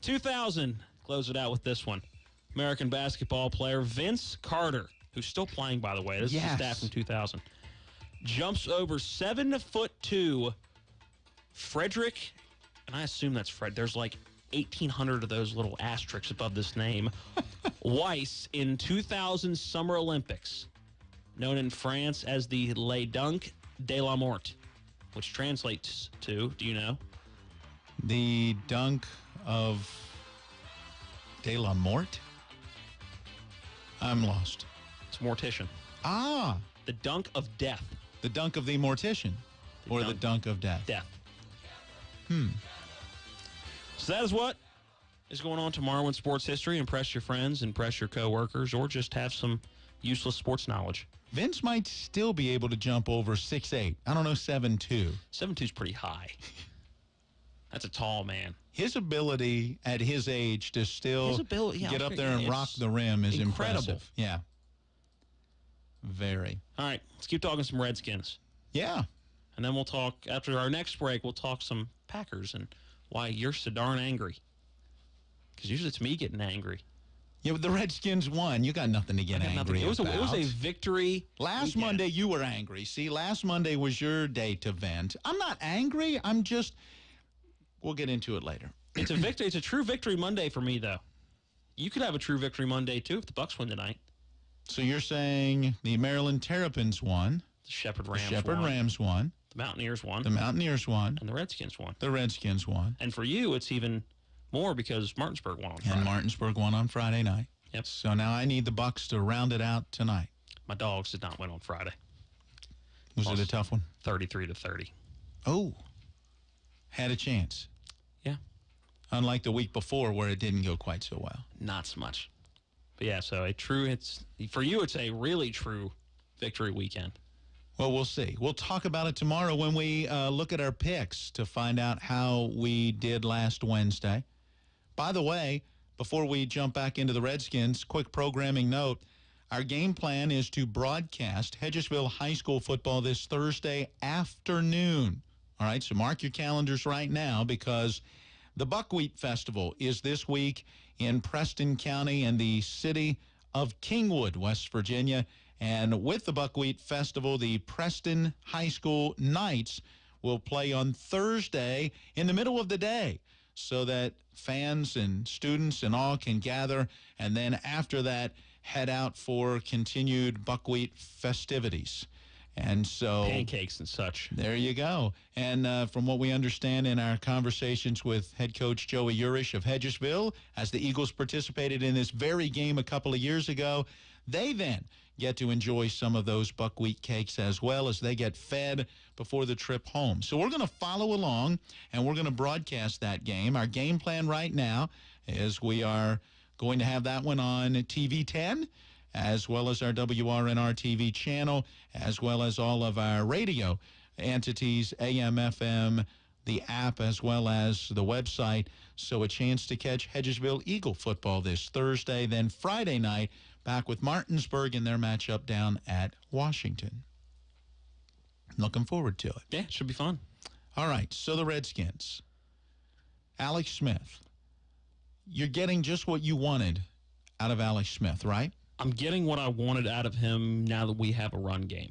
2000, close it out with this one. American basketball player Vince Carter, who's still playing, by the way. This is a stat from 2000. Jumps over 7'2" Frederick, and I assume that's Fred. There's like 1,800 of those little asterisks above this name. Weiss in 2000 Summer Olympics, known in France as the Les Dunk de la Mort, which translates to, do you know? The dunk of de la Mort? I'm lost. It's mortician. Ah. The dunk of death. The dunk of the mortician. The dunk of death. Death. So that is what is going on tomorrow in sports history. Impress your friends, impress your coworkers, or just have some useless sports knowledge. Vince might still be able to jump over 6'8". I don't know, 7'2". 7'2" is pretty high. That's a tall man. His ability at his age to still get up there and rock the rim is incredible. Impressive. Yeah. Very. All right, let's keep talking some Redskins. Yeah. And then we'll talk, after our next break, we'll talk some Packers and why you're so darn angry. Because usually it's me getting angry. Yeah, but the Redskins won. You got nothing to get angry about. It was a victory. Last Monday, you were angry. See, last Monday was your day to vent. I'm not angry. I'm just... We'll get into it later. It's a victory. It's a true victory Monday for me, though. You could have a true victory Monday, too, if the Bucs win tonight. So you're saying the Maryland Terrapins won. The Shepherd Rams won. The Mountaineers won. The Mountaineers won. And the Redskins won. The Redskins won. And for you, it's even more because Martinsburg won on Friday. And Martinsburg won on Friday night. Yep. So now I need the Bucs to round it out tonight. My Dogs did not win on Friday. Was it a tough one? 33-30. Oh. Had a chance. Yeah. Unlike the week before where it didn't go quite so well. Not so much. But yeah, so for you, it's a really true victory weekend. Well, we'll see. We'll talk about it tomorrow when we look at our picks to find out how we did last Wednesday. By the way, before we jump back into the Redskins, quick programming note. Our game plan is to broadcast Hedgesville High School football this Thursday afternoon. All right, so mark your calendars right now because the Buckwheat Festival is this week in Preston County and the city of Kingwood, West Virginia. And with the Buckwheat Festival, the Preston High School Knights will play on Thursday in the middle of the day so that fans and students and all can gather. And then after that, head out for continued buckwheat festivities. And so pancakes and such. There you go. And from what we understand in our conversations with head coach Joey Urish of Hedgesville, as the Eagles participated in this very game a couple of years ago, they then get to enjoy some of those buckwheat cakes as well as they get fed before the trip home. So we're going to follow along, and we're going to broadcast that game. Our game plan right now is we are going to have that one on TV 10, as well as our WRNR TV channel, as well as all of our radio entities, AM, FM, the app, as well as the website. So a chance to catch Hedgesville Eagle football this Thursday. Then Friday night, back with Martinsburg in their matchup down at Washington. Looking forward to it. Yeah, it should be fun. All right, so the Redskins. Alex Smith. You're getting just what you wanted out of Alex Smith, right? I'm getting what I wanted out of him now that we have a run game.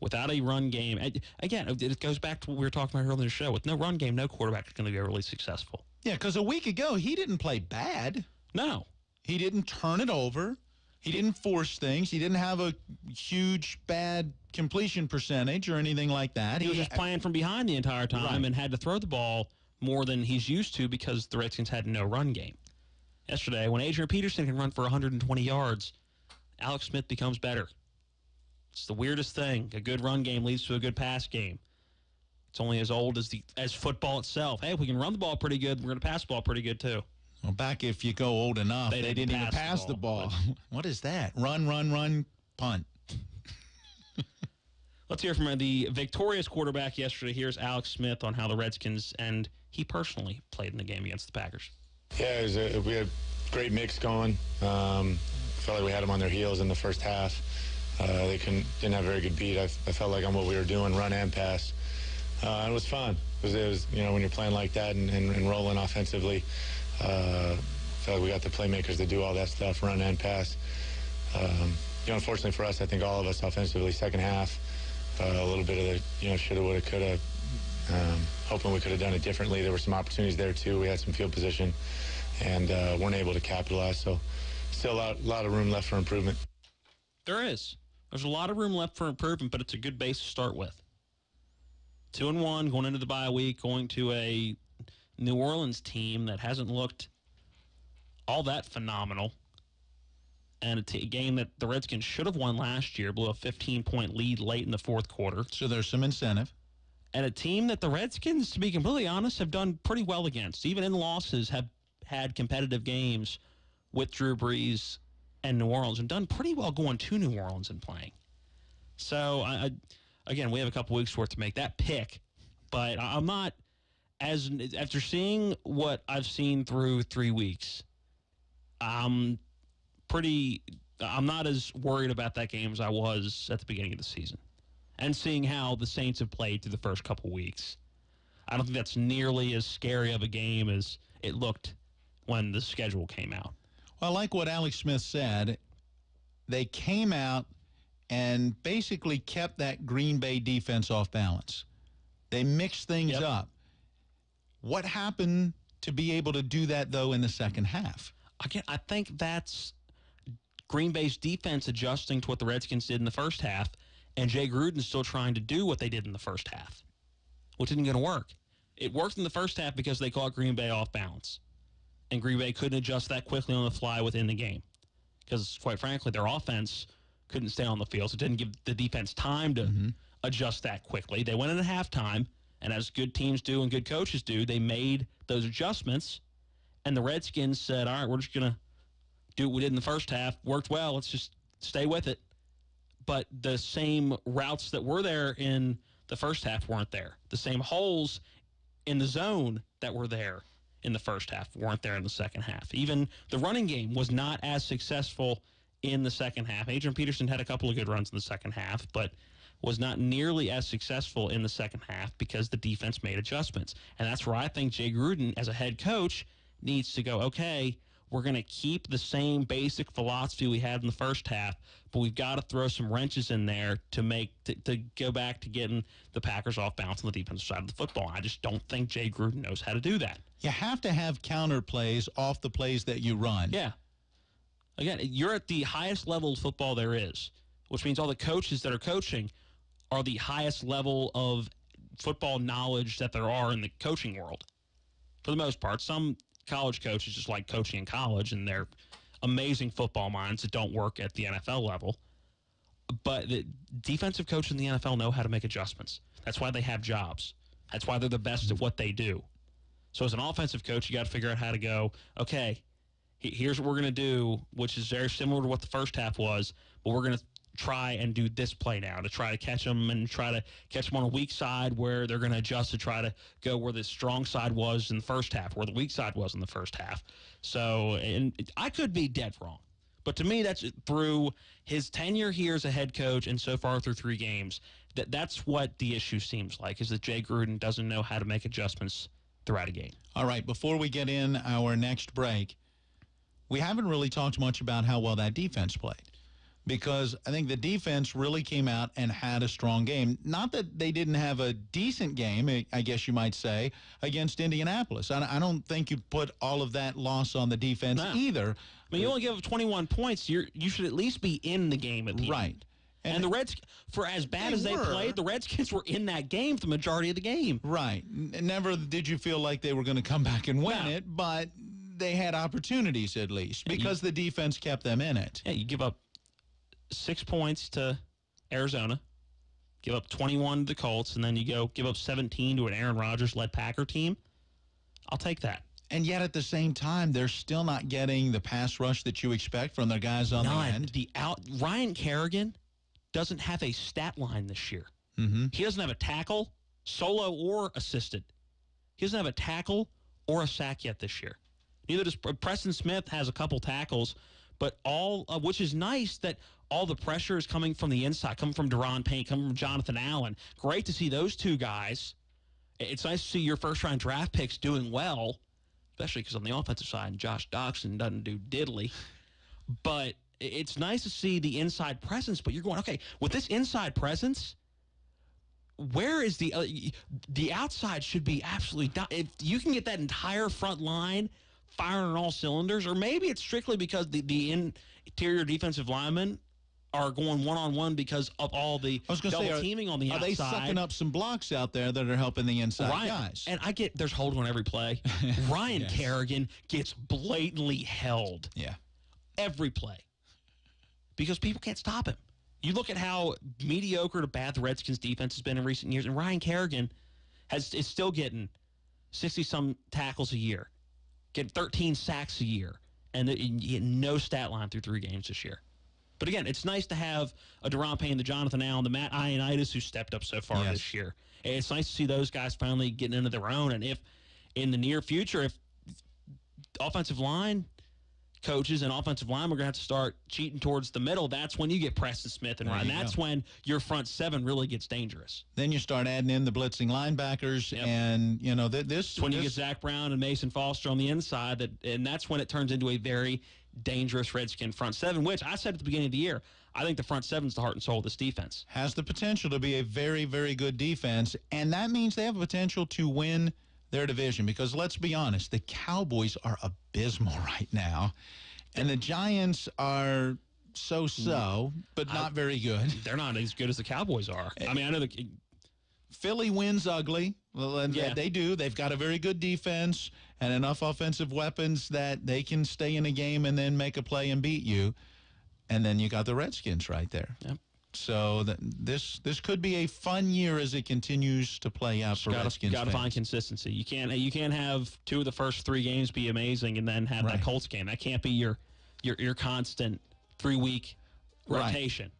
Without a run game, again, it goes back to what we were talking about earlier in the show. With no run game, no quarterback is going to be really successful. Yeah, because a week ago, he didn't play bad. No. He didn't turn it over. He didn't force things. He didn't have a huge, bad completion percentage or anything like that. He was just playing from behind the entire time and had to throw the ball more than he's used to because the Redskins had no run game. Yesterday, when Adrian Peterson can run for 120 yards, Alex Smith becomes better. It's the weirdest thing. A good run game leads to a good pass game. It's only as old as football itself. Hey, if we can run the ball pretty good, we're going to pass the ball pretty good too. Well, back if you go old enough, they didn't even pass the ball. What is that? Run, punt. Let's hear from the victorious quarterback yesterday. Here's Alex Smith on how the Redskins and he personally played in the game against the Packers. Yeah, we had a great mix going. Felt like we had them on their heels in the first half. They didn't have a very good beat. I felt like on what we were doing, run and pass. It was fun. It was when you're playing like that and rolling offensively, felt like we got the playmakers to do all that stuff, run and pass. Unfortunately for us, I think all of us offensively, second half, a little bit of the shoulda, woulda, coulda Hoping we could have done it differently. There were some opportunities there, too. We had some field position and weren't able to capitalize. So still a lot of room left for improvement. There is. There's a lot of room left for improvement, but it's a good base to start with. 2-1 going into the bye week, going to a New Orleans team that hasn't looked all that phenomenal. And a game that the Redskins should have won last year, blew a 15-point lead late in the fourth quarter. So there's some incentive. And a team that the Redskins, to be completely honest, have done pretty well against. Even in losses, have had competitive games with Drew Brees and New Orleans and done pretty well going to New Orleans and playing. So, again, we have a couple weeks worth to make that pick. But I'm not, after seeing what I've seen through 3 weeks, I'm not as worried about that game as I was at the beginning of the season. And seeing how the Saints have played through the first couple weeks, I don't think that's nearly as scary of a game as it looked when the schedule came out. Well, I like what Alex Smith said. They came out and basically kept that Green Bay defense off balance. They mixed things up. What happened to be able to do that, though, in the second half? Again, I think that's Green Bay's defense adjusting to what the Redskins did in the first half, and Jay Gruden still trying to do what they did in the first half, which isn't going to work. It worked in the first half because they caught Green Bay off balance, and Green Bay couldn't adjust that quickly on the fly within the game because, quite frankly, their offense couldn't stay on the field, so it didn't give the defense time to adjust that quickly. They went in at halftime, and as good teams do and good coaches do, they made those adjustments, and the Redskins said, all right, we're just going to do what we did in the first half. Worked well. Let's just stay with it. But the same routes that were there in the first half weren't there. The same holes in the zone that were there in the first half weren't there in the second half. Even the running game was not as successful in the second half. Adrian Peterson had a couple of good runs in the second half, but was not nearly as successful in the second half because the defense made adjustments. And that's where I think Jay Gruden, as a head coach, needs to go, okay, we're going to keep the same basic philosophy we had in the first half, but we've got to throw some wrenches in there to go back to getting the Packers off balance on the defensive side of the football. I just don't think Jay Gruden knows how to do that. You have to have counter plays off the plays that you run. Yeah. Again, you're at the highest level of football there is, which means all the coaches that are coaching are the highest level of football knowledge that there are in the coaching world. For the most part, some college coaches just like coaching in college, and they're amazing football minds that don't work at the NFL level. But the defensive coaches in the NFL know how to make adjustments. That's why they have jobs. That's why they're the best at what they do. So as an offensive coach, you got to figure out how to go, okay, here's what we're going to do, which is very similar to what the first half was, but we're going to try and do this play now to try to catch them and try to catch them on a weak side where they're going to adjust to try to go where the strong side was in the first half, where the weak side was in the first half. So, and I could be dead wrong, but to me, that's through his tenure here as a head coach and so far through 3 games, that's what the issue seems like, is that Jay Gruden doesn't know how to make adjustments throughout a game. All right, before we get in our next break, we haven't really talked much about how well that defense played, because I think the defense really came out and had a strong game. Not that they didn't have a decent game, I guess you might say, against Indianapolis. I don't think you put all of that loss on the defense either. I mean, you only give up 21 points. You should at least be in the game at the end. And the Redskins, for as bad as they played, the Redskins were in that game for the majority of the game. Right. Never did you feel like they were going to come back and win it, but they had opportunities at least because the defense kept them in it. Yeah, you give up 6 points to Arizona, give up 21 to the Colts, and then you go give up 17 to an Aaron Rodgers-led Packer team. I'll take that. And yet at the same time, they're still not getting the pass rush that you expect from their guys on the end. Ryan Kerrigan doesn't have a stat line this year. He doesn't have a tackle, solo or assisted. He doesn't have a tackle or a sack yet this year. Neither does Preston Smith. Has a couple tackles, but which is nice that all the pressure is coming from the inside, coming from Deron Payne, coming from Jonathan Allen. Great to see those two guys. It's nice to see your first-round draft picks doing well, especially because on the offensive side, Josh Doxson doesn't do diddly. But it's nice to see the inside presence, but you're going, okay, with this inside presence, where is the outside should be absolutely done. If you can get that entire front line firing on all cylinders, or maybe it's strictly because the interior defensive linemen are going one-on-one because of all the double teaming on the outside. Are they sucking up some blocks out there that are helping the inside guys? And I get there's holding on every play. Ryan Kerrigan gets blatantly held. Yeah. Every play. Because people can't stop him. You look at how mediocre to bad the Redskins defense has been in recent years, and Ryan Kerrigan is still getting 60-some tackles a year, getting 13 sacks a year, and he had no stat line through 3 games this year. But again, it's nice to have a Deron Payne, the Jonathan Allen, the Matt Ioannidis who stepped up so far this year. And it's nice to see those guys finally getting into their own. And if in the near future, if offensive line coaches and offensive linemen are going to have to start cheating towards the middle, that's when you get Preston Smith and Ryan. That's when your front seven really gets dangerous. Then you start adding in the blitzing linebackers, and you know this. When you get Zach Brown and Mason Foster on the inside, and that's when it turns into a very dangerous Redskin front seven. Which I said at the beginning of the year, I think the front seven's the heart and soul of this defense. Has the potential to be a very, very good defense, and that means they have a potential to win their division, because let's be honest, the Cowboys are abysmal right now, and the Giants are so-so, but not very good. They're not as good as the Cowboys are. I mean, I know Philly wins ugly. Well, and they do. They've got a very good defense and enough offensive weapons that they can stay in a game and then make a play and beat you. And then you got the Redskins right there. Yep. So this could be a fun year as it continues to play out for Redskins fans. Got to find consistency. You can't have 2 of the first 3 games be amazing and then have that Colts game. That can't be your constant 3-week rotation.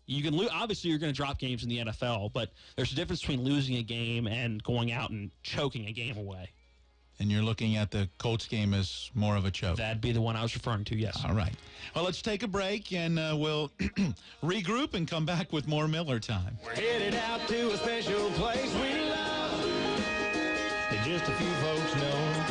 You can lose. Obviously, you're going to drop games in the NFL, but there's a difference between losing a game and going out and choking a game away. And you're looking at the Colts game as more of a choke. That'd be the one I was referring to, yes. All right. Well, let's take a break, and we'll regroup and come back with more Miller Time. We're headed out to a special place we love that just a few folks know.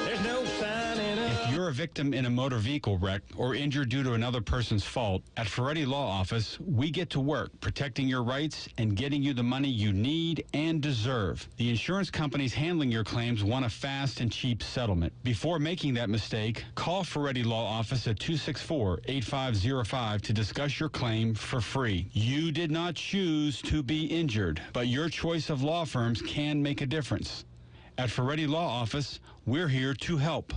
There's no sign in us. If you're a victim in a motor vehicle wreck or injured due to another person's fault, at Ferretti Law Office, we get to work protecting your rights and getting you the money you need and deserve. The insurance companies handling your claims want a fast and cheap settlement. Before making that mistake, call Ferretti Law Office at 264-8505 to discuss your claim for free. You did not choose to be injured, but your choice of law firms can make a difference. At Ferretti Law Office, we're here to help.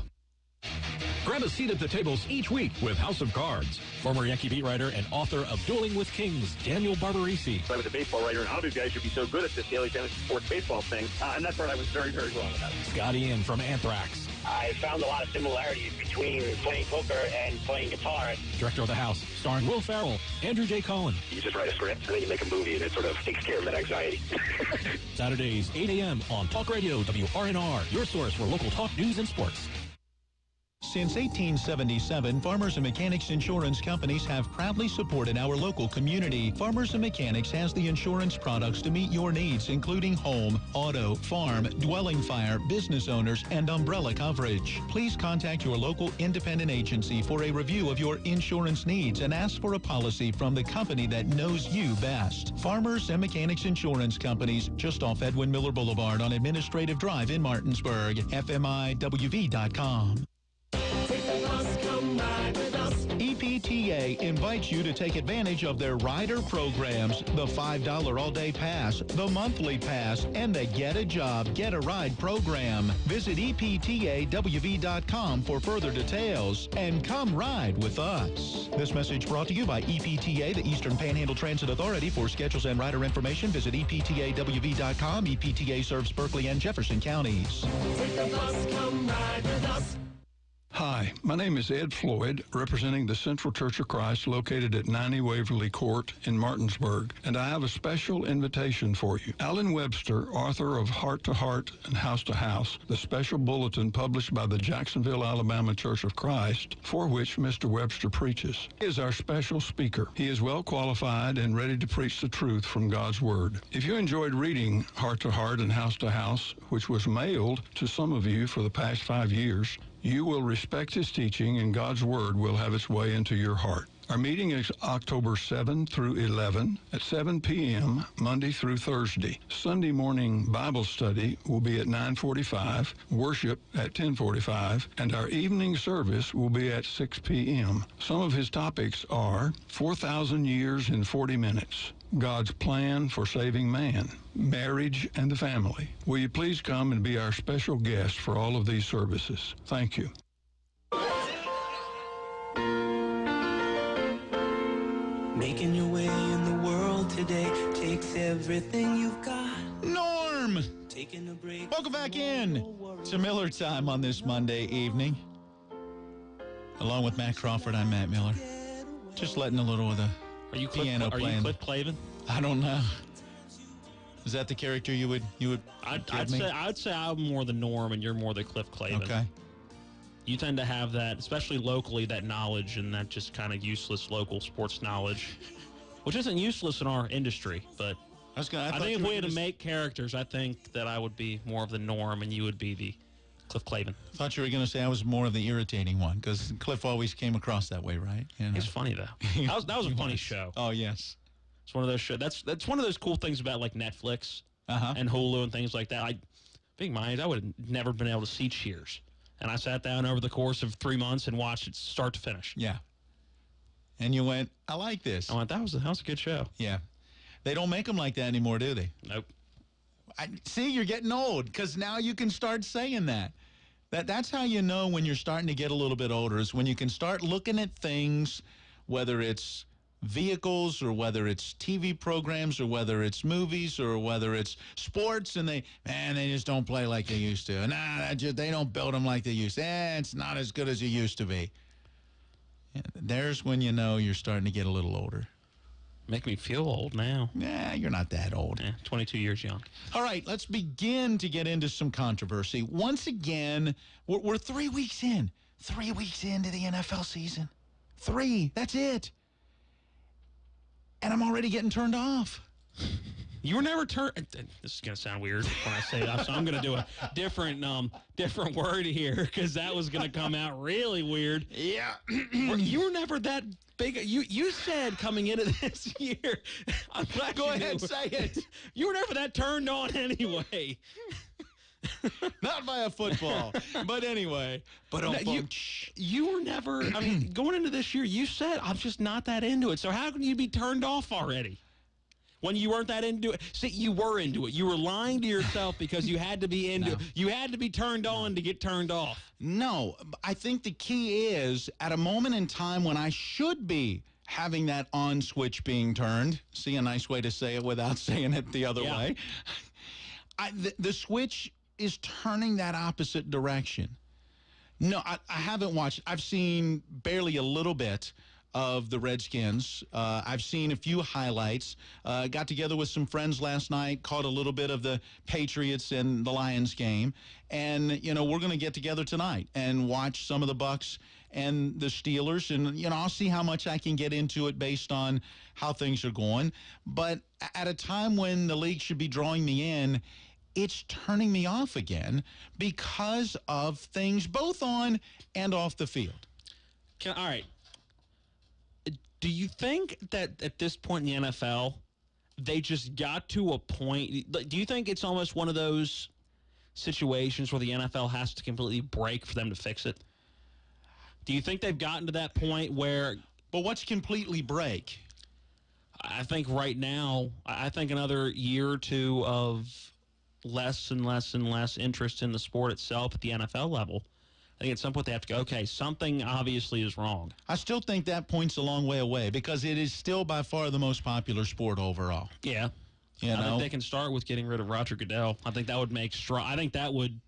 Grab a seat at the tables each week with House of Cards. Former Yankee beat writer and author of Dueling with Kings, Daniel Barbarisi. I was a baseball writer, and how do guys should be so good at this daily fantasy sports baseball thing? And that's where I was very, very wrong about. Scott Ian from Anthrax. I found a lot of similarities between playing poker and playing guitar. Director of the House, starring Will Ferrell, Andrew J. Cohen. You just write a script, and then you make a movie, and it sort of takes care of that anxiety. Saturdays, 8 a.m. on Talk Radio WRNR, your source for local talk, news, and sports. Since 1877, Farmers and Mechanics insurance companies have proudly supported our local community. Farmers and Mechanics has the insurance products to meet your needs, including home, auto, farm, dwelling fire, business owners, and umbrella coverage. Please contact your local independent agency for a review of your insurance needs and ask for a policy from the company that knows you best. Farmers and Mechanics insurance companies, just off Edwin Miller Boulevard on Administrative Drive in Martinsburg. FMIWV.com. EPTA invites you to take advantage of their rider programs, the $5 all-day pass, the monthly pass, and the Get a Job, Get a Ride program. Visit EPTAWV.com for further details and come ride with us. This message brought to you by EPTA, the Eastern Panhandle Transit Authority. For schedules and rider information, visit EPTAWV.com. EPTA serves Berkeley and Jefferson counties. Take the bus, come ride with us. Hi, my name is Ed Floyd, representing the Central Church of Christ located at 90 Waverly Court in Martinsburg, and I have a special invitation for you. Alan Webster, author of Heart to Heart and House to House, the special bulletin published by the Jacksonville, Alabama Church of Christ, for which Mr. Webster preaches, is our special speaker. He is well qualified and ready to preach the truth from God's Word. If you enjoyed reading Heart to Heart and House to House, which was mailed to some of you for the past 5 years, you will respect his teaching, and God's Word will have its way into your heart. Our meeting is October 7 through 11 at 7 p.m. Monday through Thursday. Sunday morning Bible study will be at 9:45, worship at 10:45, and our evening service will be at 6 p.m. Some of his topics are 4,000 years in 40 minutes, God's plan for saving man, marriage and the family. Will you please come and be our special guest for all of these services? Thank you. Making your way in the world today takes everything you've got. Norm! Taking a break. Welcome back in to Miller Time on this Monday evening. Along with Matt Crawford, I'm Matt Miller. Just letting a little of the piano playing. Are you Cliff Clavin? I don't know. Is that the character you would I'd say I'm more the Norm and you're more the Cliff Clavin. Okay. You tend to have that, especially locally, that knowledge and that just kind of useless local sports knowledge, which isn't useless in our industry. But I think if we had to make characters, I think that I would be more of the Norm and you would be the Cliff Clavin. I thought you were going to say I was more of the irritating one, because Cliff always came across that way, right? You know? He's funny, though. That was a funny show. Oh, yes. It's one of those shows. That's one of those cool things about, like, Netflix and Hulu and things like that. Being my age, I would have never been able to see Cheers. And I sat down over the course of 3 months and watched it start to finish. Yeah. And you went, I like this. I went, that was a good show. Yeah. They don't make them like that anymore, do they? Nope. See, you're getting old, because now you can start saying that. That's how you know when you're starting to get a little bit older, is when you can start looking at things, whether it's vehicles or whether it's TV programs or whether it's movies or whether it's sports, and they just don't play like they used to. Nah, they don't build them like they used to. It's not as good as it used to be. Yeah, there's when you know you're starting to get a little older. Make me feel old now. Nah, you're not that old. 22 years young. All right, let's begin to get into some controversy. Once again, we're 3 weeks in. 3 weeks into the NFL season. 3. That's it. And I'm already getting turned off. You were never turned. This is going to sound weird when I say that, so I'm going to do a different word here, because that was going to come out really weird. Yeah. You were never that big. You said coming into this year. I'm glad Go ahead, say it. You were never that turned on anyway. Not by a football. But anyway. But you were never, I mean, going into this year, you said, I'm just not that into it. So how can you be turned off already? When you weren't that into it. See, you were into it. You were lying to yourself because you had to be into it. You had to be turned on to get turned off. No, I think the key is at a moment in time when I should be having that on switch being turned. See, a nice way to say it without saying it the other way. The switch is turning that opposite direction. No, I haven't watched. I've seen barely a little bit of the Redskins. I've seen a few highlights. Got together with some friends last night, caught a little bit of the Patriots and the Lions game. And, you know, we're going to get together tonight and watch some of the Bucks and the Steelers. And, you know, I'll see how much I can get into it based on how things are going. But at a time when the league should be drawing me in, it's turning me off again because of things both on and off the field. All right. Do you think that at this point in the NFL, they just got to a point? Do you think it's almost one of those situations where the NFL has to completely break for them to fix it? Do you think they've gotten to that point where... But what's completely break? I think right now, I think another year or two of less and less and less interest in the sport itself at the NFL level. I think at some point they have to go, okay, something obviously is wrong. I still think that point's a long way away because it is still by far the most popular sport overall. Yeah. I think they can start with getting rid of Roger Goodell. I think that would make strong. I think that would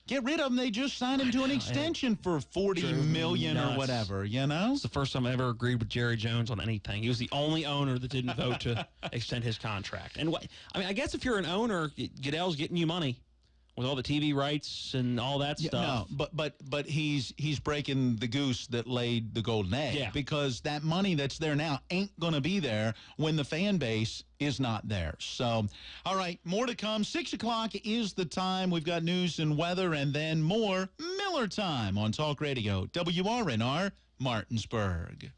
get rid of him. They just signed him to an extension for $40 million or whatever, you know? It's the first time I ever agreed with Jerry Jones on anything. He was the only owner that didn't vote to extend his contract. And I guess if you're an owner, Goodell's getting you money with all the TV rights and all that stuff. No, but he's breaking the goose that laid the golden egg. Yeah. Because that money that's there now ain't going to be there when the fan base is not there. So, all right, more to come. 6 o'clock is the time. We've got news and weather and then more Miller Time on Talk Radio, WRNR, Martinsburg.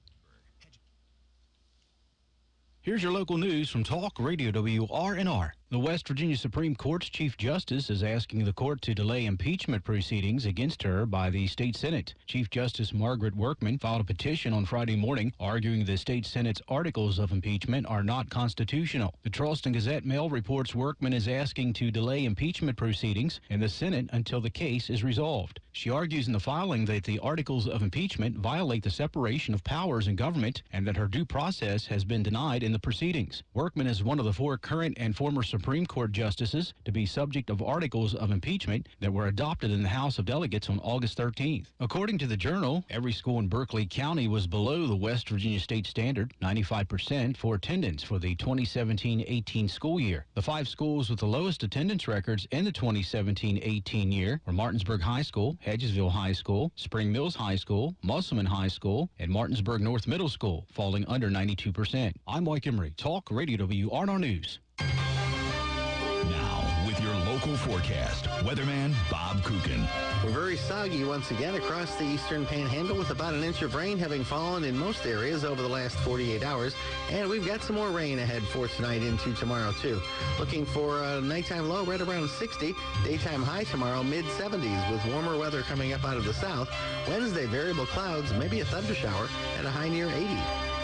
Here's your local news from Talk Radio WRNR. The West Virginia Supreme Court's Chief Justice is asking the court to delay impeachment proceedings against her by the state Senate. Chief Justice Margaret Workman filed a petition on Friday morning arguing the state Senate's articles of impeachment are not constitutional. The Charleston Gazette-Mail reports Workman is asking to delay impeachment proceedings in the Senate until the case is resolved. She argues in the filing that the articles of impeachment violate the separation of powers in government and that her due process has been denied in the proceedings. Workman is one of the 4 current and former Supreme Court justices to be subject of articles of impeachment that were adopted in the House of Delegates on August 13th. According to the Journal, every school in Berkeley County was below the West Virginia state standard, 95% for attendance for the 2017-18 school year. The 5 schools with the lowest attendance records in the 2017-18 year were Martinsburg High School, Hedgesville High School, Spring Mills High School, Musselman High School, and Martinsburg North Middle School, falling under 92%. I'm Mike Emery, Talk Radio WRNR News. Now, with your local forecast, weatherman Bob Kukin. We're very soggy once again across the eastern panhandle with about an inch of rain having fallen in most areas over the last 48 hours. And we've got some more rain ahead for tonight into tomorrow, too. Looking for a nighttime low right around 60. Daytime high tomorrow, mid-70s with warmer weather coming up out of the south. Wednesday, variable clouds, maybe a thunder shower, and a high near 80.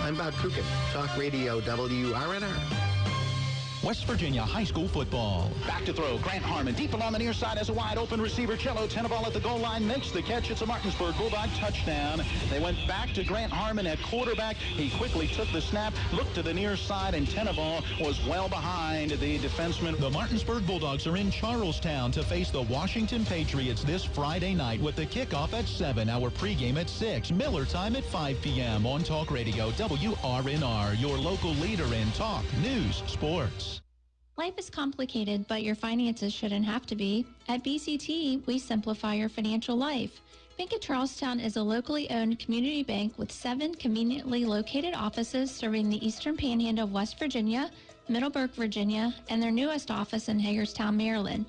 I'm Bob Kukin, Talk Radio WRNR. West Virginia High School football. Back to throw. Grant Harmon deep along the near side as a wide open receiver. Cello Tenenbaugh at the goal line makes the catch. It's a Martinsburg Bulldog touchdown. They went back to Grant Harmon at quarterback. He quickly took the snap, looked to the near side, and Tenenbaugh was well behind the defenseman. The Martinsburg Bulldogs are in Charlestown to face the Washington Patriots this Friday night with the kickoff at 7, our pregame at 6, Miller time at 5 p.m. on Talk Radio WRNR, your local leader in talk, news, sports. Life is complicated, but your finances shouldn't have to be. At BCT, we simplify your financial life. Bank of Charlestown is a locally owned community bank with 7 conveniently located offices serving the eastern panhandle of West Virginia, Middleburg, Virginia, and their newest office in Hagerstown, Maryland.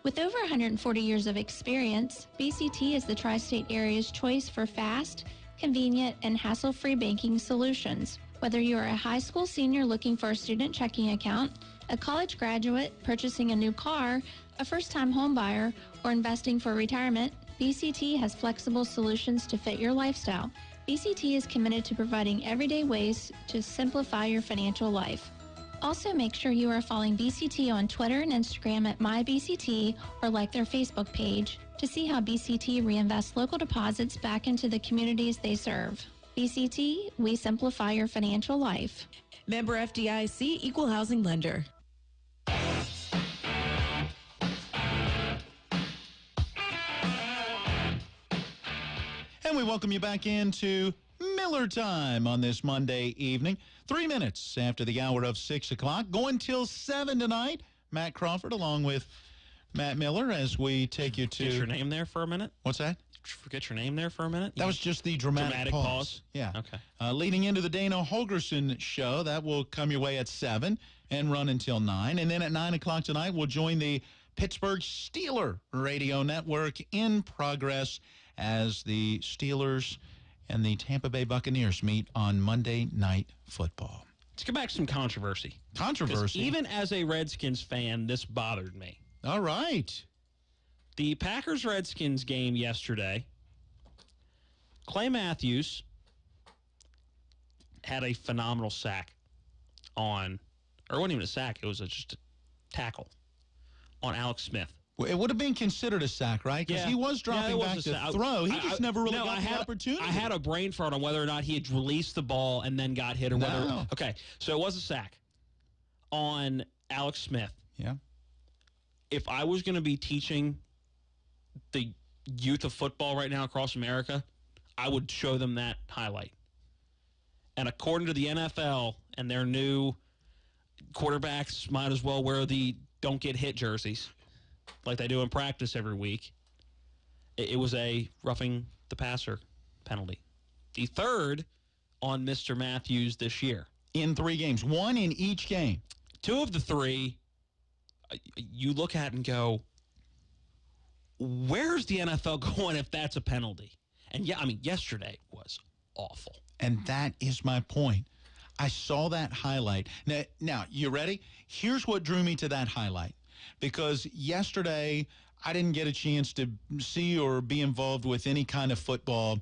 With over 140 years of experience, BCT is the tri-state area's choice for fast, convenient, and hassle-free banking solutions. Whether you are a high school senior looking for a student checking account, a college graduate purchasing a new car, a first-time home buyer, or investing for retirement, BCT has flexible solutions to fit your lifestyle. BCT is committed to providing everyday ways to simplify your financial life. Also, make sure you are following BCT on Twitter and Instagram at MyBCT or like their Facebook page to see how BCT reinvests local deposits back into the communities they serve. BCT, we simplify your financial life. Member FDIC, Equal Housing Lender. And we welcome you back into Miller time on this Monday evening. 3 minutes after the hour of 6 o'clock. Going till 7 tonight. Matt Crawford along with Matt Miller as we take you to... Get your name there for a minute? What's that? Forget your name there for a minute? That was just the dramatic pause. Yeah. Okay. Leading into the Dana Holgerson show, that will come your way at 7 and run until 9. And then at 9 o'clock tonight, we'll join the Pittsburgh Steeler Radio Network in progress as the Steelers and the Tampa Bay Buccaneers meet on Monday Night Football. Let's get back to some controversy. Controversy? Even as a Redskins fan, this bothered me. All right. The Packers-Redskins game yesterday, Clay Matthews had a phenomenal sack on, or it wasn't even a sack, it was just a tackle on Alex Smith. Well, it would have been considered a sack, right? Because he was dropping back to throw. He just never really got the opportunity. I had a brain fart on whether or not he had released the ball and then got hit or whether. Okay, so it was a sack on Alex Smith. Yeah. If I was going to be teaching the youth of football right now across America, I would show them that highlight. And according to the NFL and their new quarterbacks might as well wear the don't get hit jerseys like they do in practice every week. It was a roughing the passer penalty. The third on Mr. Matthews this year. In 3 games. 1 in each game. 2 of the 3, you look at and go, where's the NFL going if that's a penalty? And yeah, I mean, yesterday was awful. And that is my point. I saw that highlight. Now, you ready? Here's what drew me to that highlight. Because yesterday, I didn't get a chance to see or be involved with any kind of football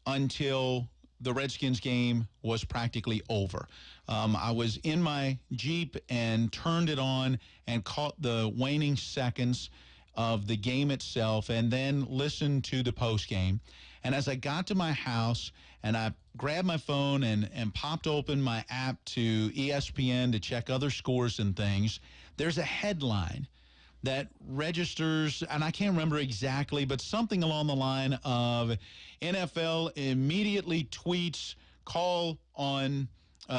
until the Redskins game was practically over. I was in my Jeep and turned it on and caught the waning seconds of the game itself and then listened to the post game. And as I got to my house and I grabbed my phone and popped open my app to ESPN to check other scores and things, there's a headline that registers, and I can't remember exactly, but something along the line of NFL immediately tweets call on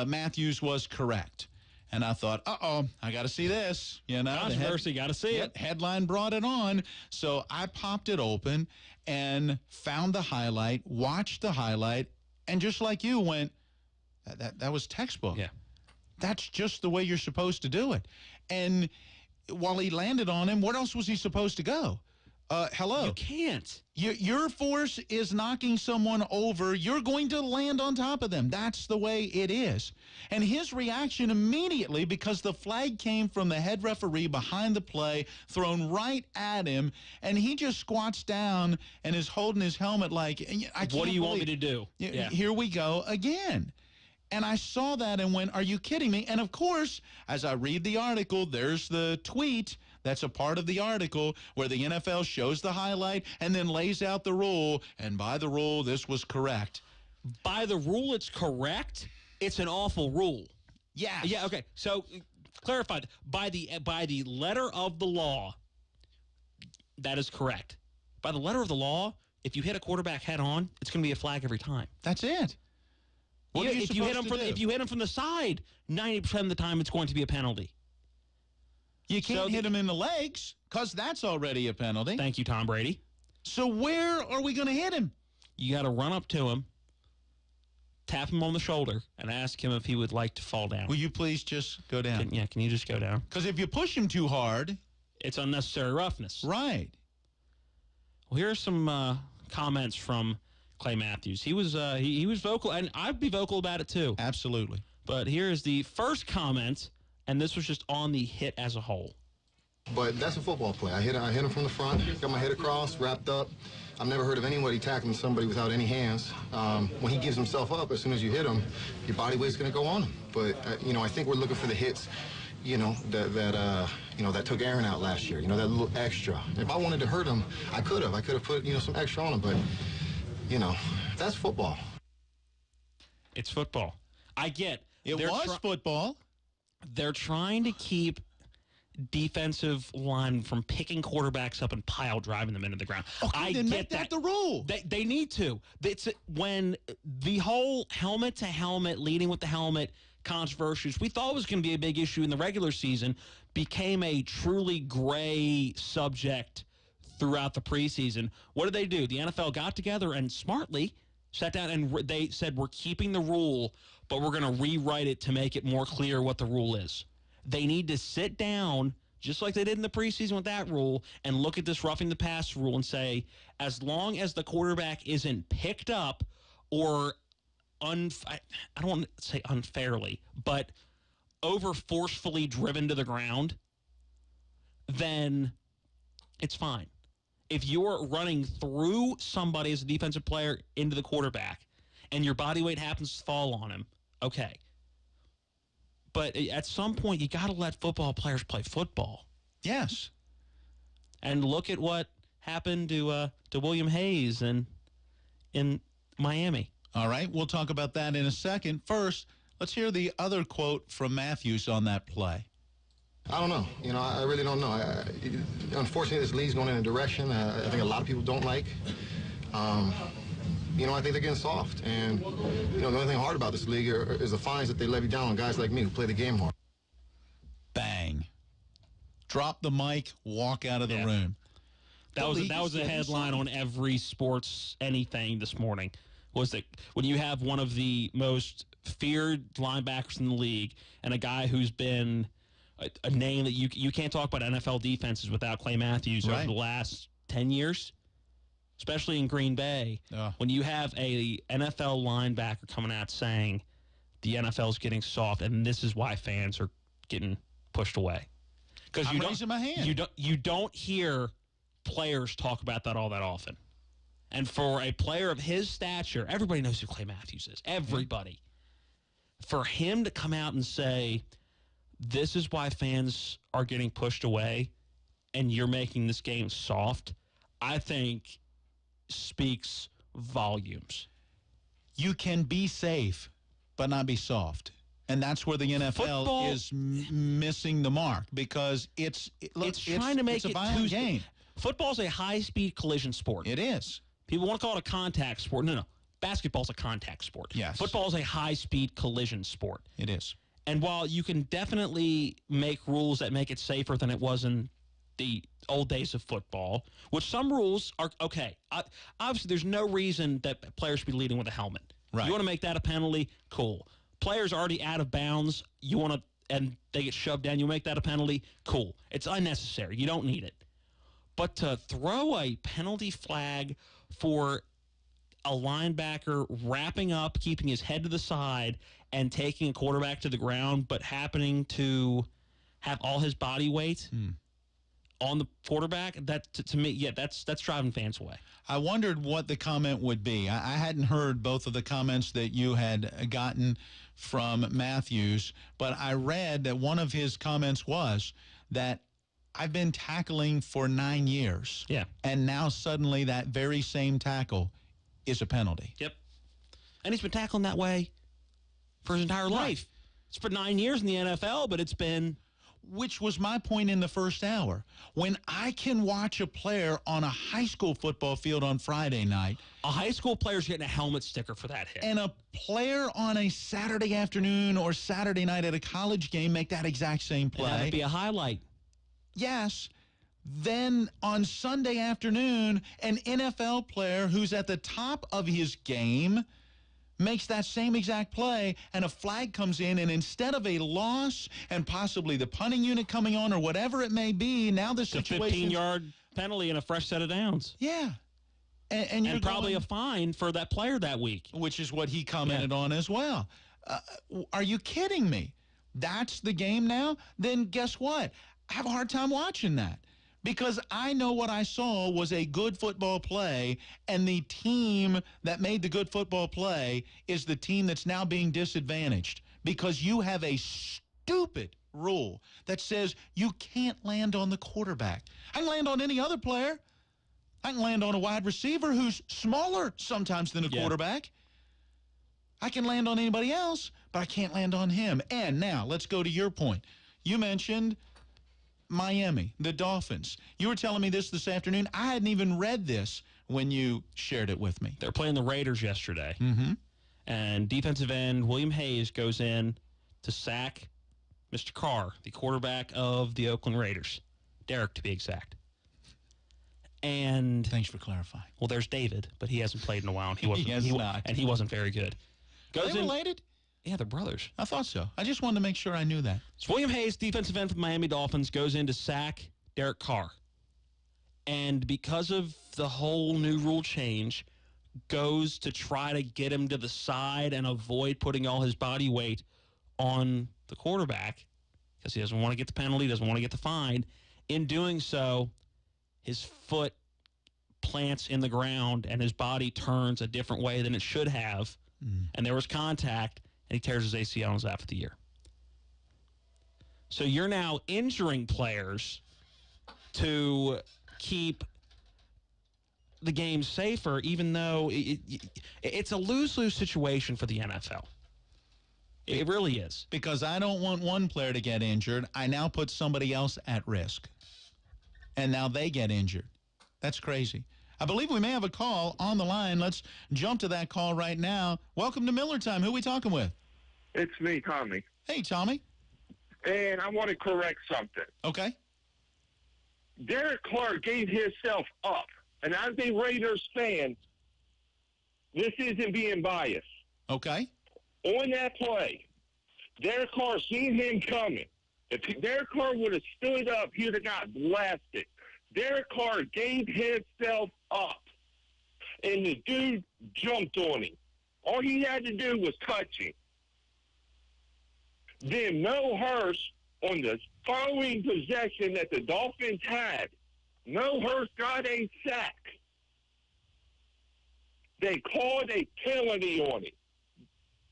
Matthews was correct. And I thought, I got to see this. You know, controversy, got to see it. Headline brought it on. So I popped it open and found the highlight, watched the highlight, and just like you went, that was textbook. Yeah. That's just the way you're supposed to do it. And while he landed on him, where else was he supposed to go? Hello. You can't. Your force is knocking someone over. You're going to land on top of them. That's the way it is. And his reaction immediately, because the flag came from the head referee behind the play, thrown right at him, and he just squats down and is holding his helmet like, I can't what do you want me to do? Yeah. Here we go again. And I saw that and went, are you kidding me? And, of course, as I read the article, there's the tweet that's a part of the article where the NFL shows the highlight and then lays out the rule. And by the rule, this was correct. By the rule, it's correct? It's an awful rule. Yeah. Yeah, okay. So, clarified. By the letter of the law, that is correct. By the letter of the law, if you hit a quarterback head on, it's going to be a flag every time. That's it. What are you if you hit him from the side, 90% of the time it's going to be a penalty. You can't hit him in the legs because that's already a penalty. Thank you, Tom Brady. So where are we going to hit him? You got to run up to him, tap him on the shoulder, and ask him if he would like to fall down. Will you please just go down? Can you just go down? Because if you push him too hard, it's unnecessary roughness. Right. Well, here are some comments from Clay Matthews. He was vocal, and I'd be vocal about it too. Absolutely. But here's the first comment, and this was just on the hit as a whole. But that's a football play. I hit him from the front, got my head across, wrapped up. I've never heard of anybody tackling somebody without any hands. When he gives himself up, as soon as you hit him, your body weight's going to go on him. But I think we're looking for the hits, that took Aaron out last year. That little extra. If I wanted to hurt him, I could have. I could have put some extra on him. But that's football. It's football. I get it was football. They're trying to keep defensive line from picking quarterbacks up and pile driving them into the ground. Okay, I then get make that the rule. They need to. It's when the whole helmet to helmet, leading with the helmet controversies we thought was going to be a big issue in the regular season became a truly gray subject throughout the preseason. What did they do? The NFL got together and smartly sat down and they said, we're keeping the rule, but we're going to rewrite it to make it more clear what the rule is. They need to sit down, just like they did in the preseason with that rule, and look at this roughing the pass rule and say, as long as the quarterback isn't picked up or, I don't want to say unfairly, but over forcefully driven to the ground, then it's fine. If you're running through somebody as a defensive player into the quarterback and your body weight happens to fall on him, okay. But at some point, you got to let football players play football. Yes. And look at what happened to William Hayes in Miami. All right, we'll talk about that in a second. First, let's hear the other quote from Matthews on that play. I don't know. I really don't know. Unfortunately, this league's going in a direction I think a lot of people don't like. I think they're getting soft. And, the only thing hard about this league is the fines that they levy down on guys like me who play the game hard. Bang. Drop the mic, walk out of the room. That was a headline on every sports anything this morning, was that when you have one of the most feared linebackers in the league and a guy who's been a name that you can't talk about NFL defenses without Clay Matthews over the last 10 years, especially in Green Bay, when you have a NFL linebacker coming out saying the NFL's getting soft, and this is why fans are getting pushed away. Because I'm raising my hand. You don't hear players talk about that all that often. And for a player of his stature, everybody knows who Clay Matthews is. Everybody. For him to come out and say, this is why fans are getting pushed away and you're making this game soft, I think speaks volumes. You can be safe, but not be soft. And that's where the NFL is missing the mark, because it's trying to make a violent game. Football's a high-speed collision sport. It is. People want to call it a contact sport. No. Basketball's a contact sport. Yes. Football's a high-speed collision sport. It is. And while you can definitely make rules that make it safer than it was in the old days of football, which some rules are okay. Obviously, there's no reason that players should be leading with a helmet. Right. You want to make that a penalty? Cool. Players already out of bounds, and they get shoved down, you make that a penalty? Cool. It's unnecessary. You don't need it. But to throw a penalty flag for a linebacker wrapping up, keeping his head to the side, and taking a quarterback to the ground, but happening to have all his body weight on the quarterback, that to me, that's driving fans away. I wondered what the comment would be. I hadn't heard both of the comments that you had gotten from Matthews, but I read that one of his comments was that I've been tackling for 9 years. Yeah. And now suddenly that very same tackle is a penalty. Yep. And he's been tackling that way for his entire life. It's for 9 years in the NFL, but it's been... Which was my point in the first hour. When I can watch a player on a high school football field on Friday night. A high school player's getting a helmet sticker for that hit. And a player on a Saturday afternoon or Saturday night at a college game make that exact same play. And that'd be a highlight. Yes. Then on Sunday afternoon, an NFL player who's at the top of his game makes that same exact play, and a flag comes in, and instead of a loss and possibly the punting unit coming on or whatever it may be, now the situation... A 15-yard penalty and a fresh set of downs. Yeah. And you're probably a fine for that player that week. Which is what he commented on as well. Are you kidding me? That's the game now? Then guess what? I have a hard time watching that. Because I know what I saw was a good football play, and the team that made the good football play is the team that's now being disadvantaged because you have a stupid rule that says you can't land on the quarterback. I can land on any other player. I can land on a wide receiver who's smaller sometimes than a quarterback. I can land on anybody else, but I can't land on him. And now let's go to your point. You mentioned Miami, the Dolphins. You were telling me this afternoon. I hadn't even read this when you shared it with me. They're playing the Raiders yesterday. Mm-hmm. And defensive end William Hayes goes in to sack Mr. Carr, the quarterback of the Oakland Raiders. Derek, to be exact. And thanks for clarifying. Well, there's David, but he hasn't played in a while, and he wasn't very good. Are they related? Yeah, they're brothers. I thought so. I just wanted to make sure I knew that. So William Hayes, defensive end for the Miami Dolphins, goes in to sack Derek Carr. And because of the whole new rule change, goes to try to get him to the side and avoid putting all his body weight on the quarterback because he doesn't want to get the penalty, doesn't want to get the fine. In doing so, his foot plants in the ground and his body turns a different way than it should have. And there was contact. And he tears his ACL and is out for the year. So you're now injuring players to keep the game safer, even though it's a lose-lose situation for the NFL. It really is. Because I don't want one player to get injured. I now put somebody else at risk. And now they get injured. That's crazy. I believe we may have a call on the line. Let's jump to that call right now. Welcome to Miller Time. Who are we talking with? It's me, Tommy. Hey, Tommy. And I want to correct something. Okay. Derek Carr gave himself up. And as a Raiders fan, this isn't being biased. Okay. On that play, Derek Carr seen him coming. If Derek Carr would have stood up, he would have got blasted. Derek Carr gave himself up, and the dude jumped on him. All he had to do was touch him. Then Mo Hurst, on the following possession that the Dolphins had, Mo Hurst got a sack. They called a penalty on it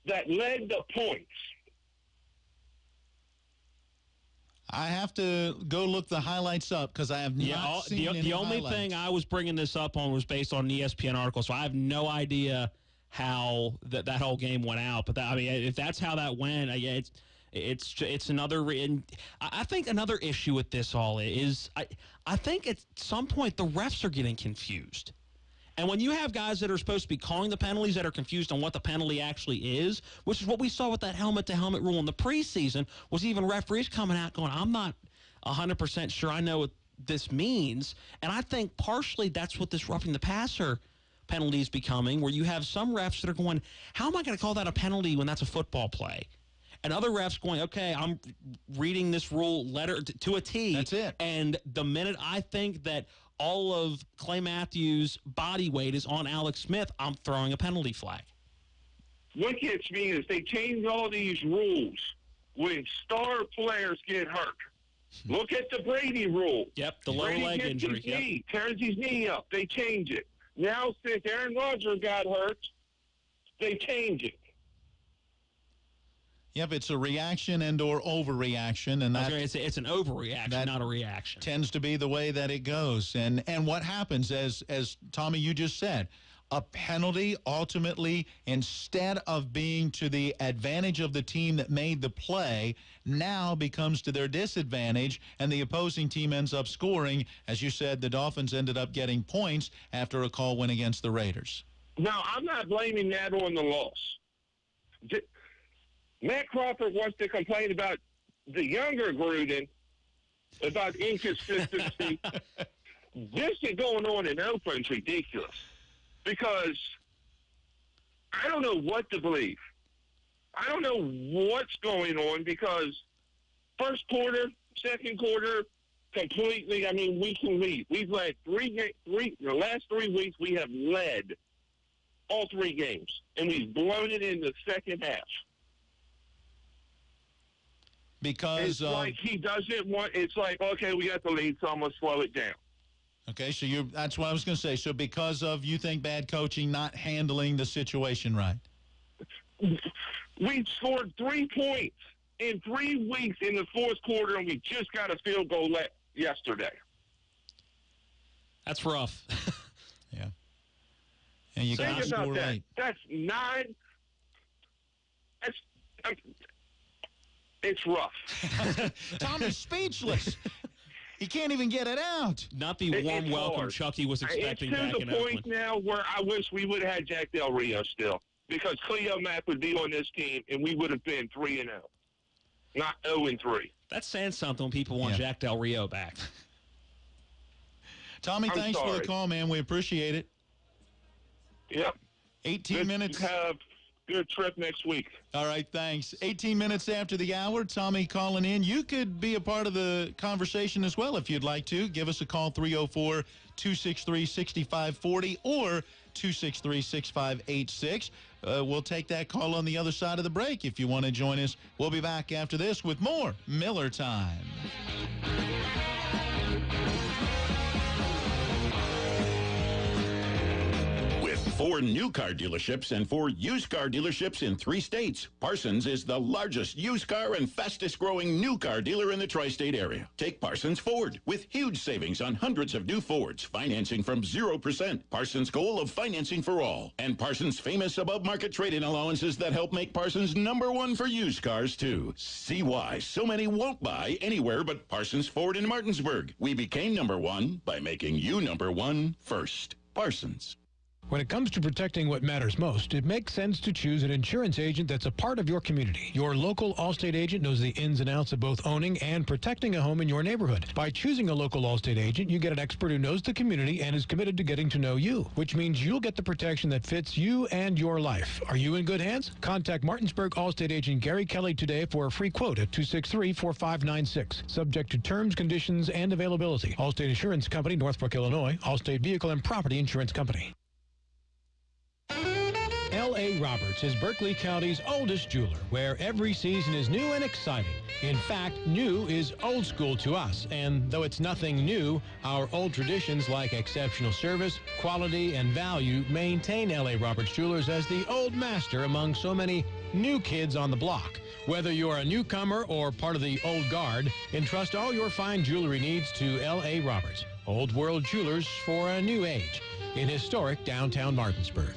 that led to points. I have to go look the highlights up because I have not seen any the only highlights. thing I was bringing this up on was based on an ESPN article, so I have no idea how that whole game went out. But I mean, if that's how that went, it's another. I think another issue with this all is I think at some point the refs are getting confused. And when you have guys that are supposed to be calling the penalties that are confused on what the penalty actually is, which is what we saw with that helmet-to-helmet rule in the preseason, was even referees coming out going, I'm not 100% sure I know what this means. And I think partially that's what this roughing the passer penalty is becoming, where you have some refs that are going, how am I going to call that a penalty when that's a football play? And other refs going, okay, I'm reading this rule letter to a T. That's it. And the minute I think that all of Clay Matthews' body weight is on Alex Smith, I'm throwing a penalty flag. What gets me is they change all these rules when star players get hurt. Look at the Brady rule. Yep, the lower Brady leg gets injury. His knee, tears his knee up. They change it. Now, since Aaron Rodgers got hurt, they change it. Yep, it's a reaction and or overreaction, and it's an overreaction, not a reaction. Tends to be the way that it goes. And what happens, as Tommy, you just said, a penalty ultimately, instead of being to the advantage of the team that made the play, now becomes to their disadvantage, and the opposing team ends up scoring. As you said, the Dolphins ended up getting points after a call went against the Raiders. Now, I'm not blaming that on the loss. Matt Crawford wants to complain about the younger Gruden, about inconsistency. This is going on in Oakland's ridiculous because I don't know what to believe. I don't know what's going on because first quarter, second quarter, completely, I mean, we can lead. We've led the last 3 weeks we have led all 3 games, and we've blown it in the second half. Because it's like he doesn't want. It's like, okay, we got the lead, so I'm gonna slow it down. Okay, so that's what I was going to say. So because of, you think, bad coaching, not handling the situation right. We scored 3 points in 3 weeks in the fourth quarter, and we just got a field goal yesterday. That's rough. Yeah. And you got to score that. late. That's 9. It's rough. Tommy's speechless. He can't even get it out. Not the warm welcome hard. Chucky was expecting back in It's to the point Oakland. now where I wish we would have had Jack Del Rio still, because Cleo Mack would be on this team, and we would have been 3-0, not 0-3. That's saying something when people want Jack Del Rio back. Tommy, thanks for the call, man. We appreciate it. Yep. 18 minutes. Have good trip next week. All right, thanks. 18 minutes after the hour, Tommy calling in. You could be a part of the conversation as well if you'd like to. Give us a call, 304-263-6540 or 263-6586. We'll take that call on the other side of the break if you want to join us. We'll be back after this with more Miller Time. With 4 new car dealerships and 4 used car dealerships in 3 states, Parsons is the largest used car and fastest growing new car dealer in the tri-state area. Take Parsons Ford with huge savings on hundreds of new Fords, financing from 0%, Parsons' goal of financing for all, and Parsons' famous above-market trade-in allowances that help make Parsons #1 for used cars, too. See why so many won't buy anywhere but Parsons Ford in Martinsburg. We became #1 by making you #1 first. Parsons. When it comes to protecting what matters most, it makes sense to choose an insurance agent that's a part of your community. Your local Allstate agent knows the ins and outs of both owning and protecting a home in your neighborhood. By choosing a local Allstate agent, you get an expert who knows the community and is committed to getting to know you, which means you'll get the protection that fits you and your life. Are you in good hands? Contact Martinsburg Allstate agent Gary Kelly today for a free quote at 263-4596. Subject to terms, conditions, and availability. Allstate Insurance Company, Northbrook, Illinois. Allstate Vehicle and Property Insurance Company. LA L.A. Roberts is Berkeley County's oldest jeweler, where every season is new and exciting. In fact, new is old school to us, and though it's nothing new, our old traditions like exceptional service, quality, and value maintain L.A. Roberts Jewelers as the old master among so many new kids on the block. Whether you're a newcomer or part of the old guard, entrust all your fine jewelry needs to L.A. Roberts, Old World Jewelers for a new age, in historic downtown Martinsburg.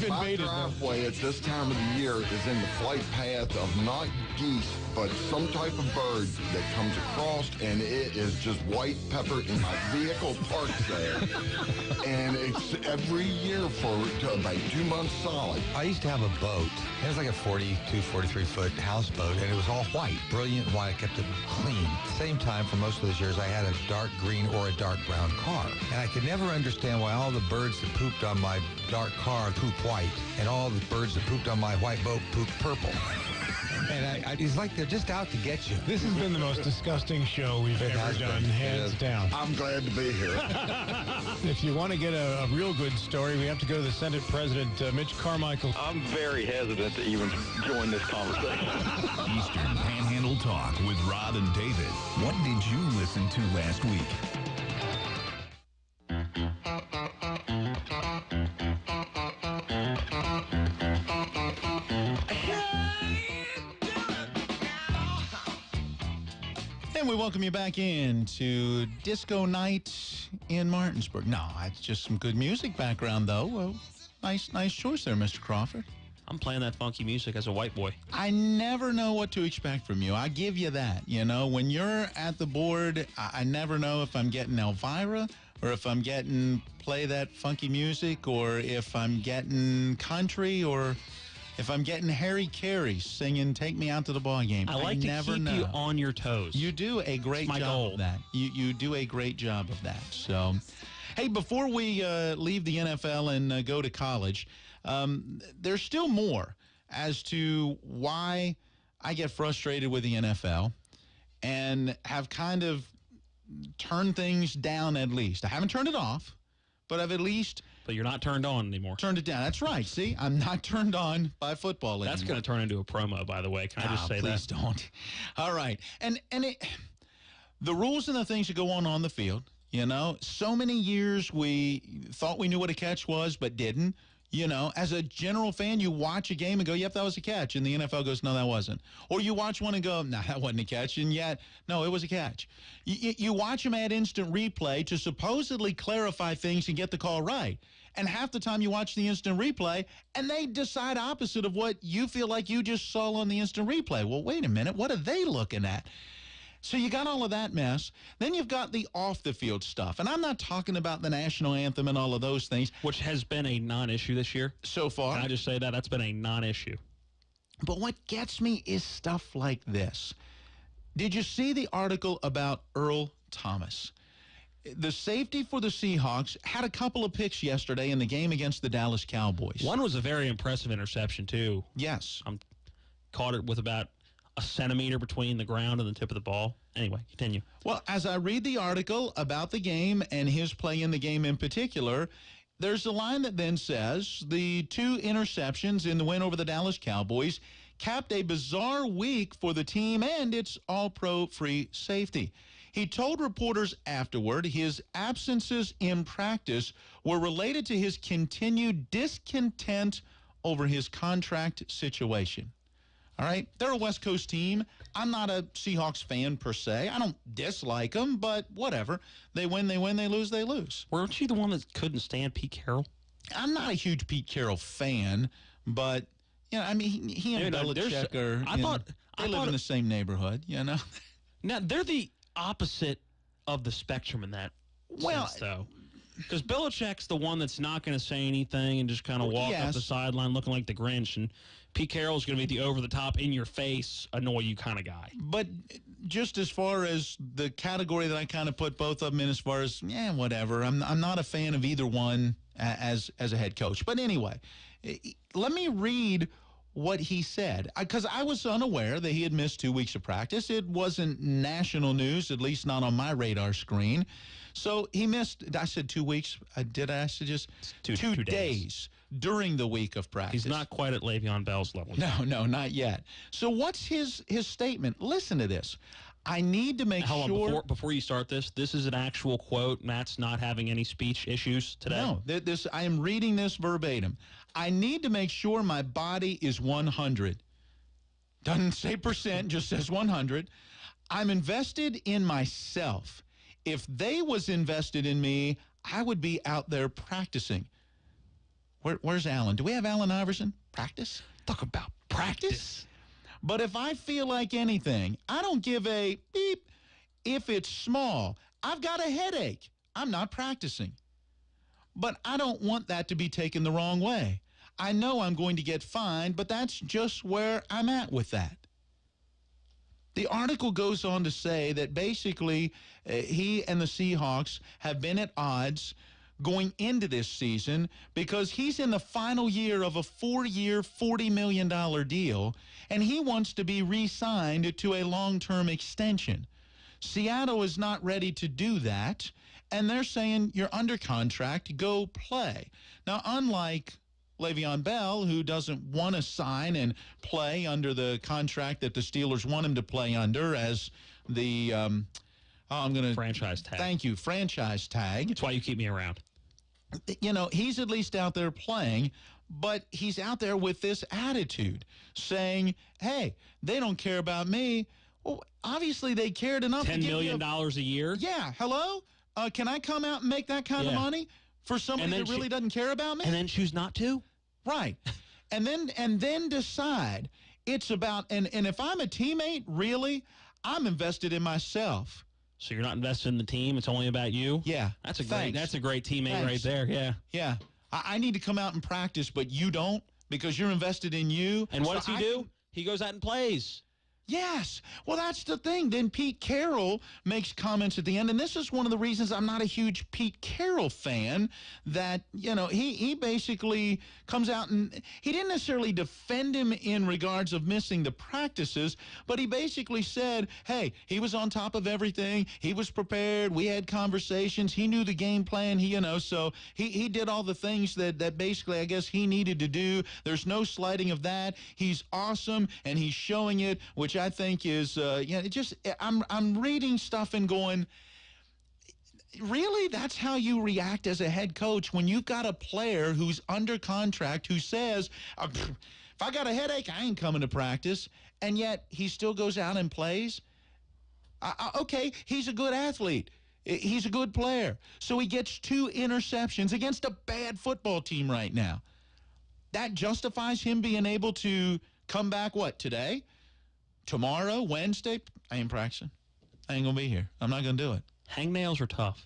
My driveway at this time of the year is in the flight path of not geese, but some type of bird that comes across, and it is just white pepper, and my vehicle parks there. And it's every year for about 2 months solid. I used to have a boat. It was like a 42, 43-foot houseboat, and it was all white, brilliant white. I kept it clean. At the same time, for most of those years, I had a dark green or a dark brown car. And I could never understand why all the birds that pooped on my dark car poop white, and all the birds that pooped on my white boat pooped purple. And it's like they're just out to get you. This has been the most disgusting show we've ever done, hands down. I'm glad to be here. If you want to get a real good story, we have to go to the Senate President, Mitch Carmichael. I'm very hesitant to even join this conversation. Eastern Panhandle Talk with Rod and David. What did you listen to last week? And we welcome you back into Disco Night in Martinsburg. No, it's just some good music background, though. Nice choice there, Mr. Crawford. I'm playing that funky music as a white boy. I never know what to expect from you. I give you that. You know, when you're at the board, I never know if I'm getting Elvira or if I'm getting play that funky music or if I'm getting country or if I'm getting Harry Carey singing "Take Me Out to the Ball Game." I like to keep you on your toes. You do a great job of that. You do a great job of that. So, hey, before we leave the NFL and go to college, there's still more as to why I get frustrated with the NFL and have kind of turned things down at least. I haven't turned it off, but I've at least... But you're not turned on anymore. Turned it down. That's right. See, I'm not turned on by football anymore. That's going to turn into a promo, by the way. Can I just say please that? Please don't. All right. And the rules and the things that go on the field, you know, so many years we thought we knew what a catch was but didn't. You know, as a general fan, you watch a game and go, yep, that was a catch. And the NFL goes, no, that wasn't. Or you watch one and go, nah, that wasn't a catch. And yet, no, it was a catch. You watch them add instant replay to supposedly clarify things and get the call right. And half the time you watch the instant replay and they decide opposite of what you feel like you just saw on the instant replay. Well, wait a minute. What are they looking at? So you got all of that mess. Then you've got the off-the-field stuff. And I'm not talking about the national anthem and all of those things. Which has been a non-issue this year. So far. Can I just say that? That's been a non-issue. But what gets me is stuff like this. Did you see the article about Earl Thomas? The safety for the Seahawks had a couple of picks yesterday in the game against the Dallas Cowboys. One was a very impressive interception, too. Yes. Caught it with about a centimeter between the ground and the tip of the ball. Anyway, continue. Well, as I read the article about the game and his play in the game in particular, there's a line that then says the 2 interceptions in the win over the Dallas Cowboys capped a bizarre week for the team and its all-pro free safety. He told reporters afterward his absences in practice were related to his continued discontent over his contract situation. All right, they're a West Coast team. I'm not a Seahawks fan per se. I don't dislike them, but whatever. They win, they lose, they lose. Weren't you the one that couldn't stand Pete Carroll? I'm not a huge Pete Carroll fan, but, you know, I mean, he and Belichick they live in the same neighborhood, you know? Now, they're the opposite of the spectrum in that sense, though. Because Belichick's the one that's not going to say anything and just kind of walk up the sideline looking like the Grinch, and Pete Carroll's going to be the over-the-top, in-your-face, annoy-you kind of guy. But just as far as the category that I kind of put both of them in as far as, whatever, I'm not a fan of either one as a head coach. But anyway, let me read what he said, because I was unaware that he had missed 2 weeks of practice. It wasn't national news, at least not on my radar screen. So he missed, I said 2 weeks. Did I suggest two days during the week of practice? He's not quite at Le'Veon Bell's level. No, not yet. So what's his statement? Listen to this. I need to make sure. Before you start this is an actual quote. Matt's not having any speech issues today. No, I am reading this verbatim. I need to make sure my body is 100. Doesn't say percent, just says 100. I'm invested in myself. If they was invested in me, I would be out there practicing. Where's Allen? Do we have Allen Iverson? Practice? Talk about practice. But if I feel like anything, I don't give a beep if it's small. I've got a headache. I'm not practicing. But I don't want that to be taken the wrong way. I know I'm going to get fined, but that's just where I'm at with that. The article goes on to say that basically he and the Seahawks have been at odds going into this season because he's in the final year of a 4-year, $40 million deal, and he wants to be re-signed to a long-term extension. Seattle is not ready to do that, and they're saying, you're under contract, go play. Now, unlike Le'Veon Bell, who doesn't want to sign and play under the contract that the Steelers want him to play under as the franchise tag. Thank you, franchise tag. That's why you keep me around. You know, he's at least out there playing, but he's out there with this attitude saying, hey, they don't care about me. Well, obviously they cared enough $10 million a year? Yeah, hello? Can I come out and make that kind of money for somebody that really doesn't care about me? And then choose not to? Right. and then decide it's about, and if I'm a teammate, really, I'm invested in myself. So you're not invested in the team. It's only about you. Yeah, that's a great teammate right there. Yeah. I need to come out and practice, but you don't because you're invested in you. And what does he do? He goes out and plays. Yes. Well, that's the thing. Then Pete Carroll makes comments at the end, and this is one of the reasons I'm not a huge Pete Carroll fan, that, you know, he basically comes out and he didn't necessarily defend him in regards of missing the practices, but he basically said, hey, he was on top of everything. He was prepared. We had conversations. He knew the game plan. So he did all the things that basically I guess he needed to do. There's no slighting of that. He's awesome, and he's showing it, which I think is, I'm reading stuff and going, really? That's how you react as a head coach when you've got a player who's under contract who says, if I got a headache, I ain't coming to practice, and yet he still goes out and plays? Okay, he's a good athlete. He's a good player. So he gets 2 interceptions against a bad football team right now. That justifies him being able to come back, today? Tomorrow, Wednesday? I ain't practicing. I ain't going to be here. I'm not going to do it. Hangnails are tough.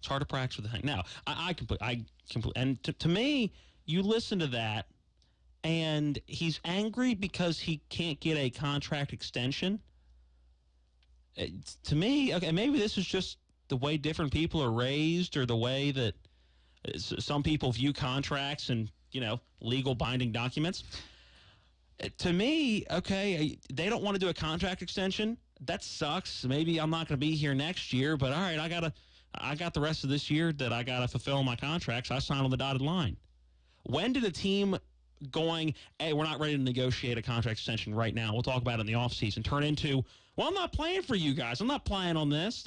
It's hard to practice with the hang. Now, and to me, you listen to that, and he's angry because he can't get a contract extension. To me, okay, maybe this is just the way different people are raised, or the way that some people view contracts and, legal binding documents. To me, okay, they don't want to do a contract extension. That sucks. Maybe I'm not going to be here next year, but all right, I got the rest of this year that I got to fulfill my contracts. I signed on the dotted line. When did a team going, hey, we're not ready to negotiate a contract extension right now, we'll talk about it in the offseason, turn into, well, I'm not playing for you guys. I'm not playing on this.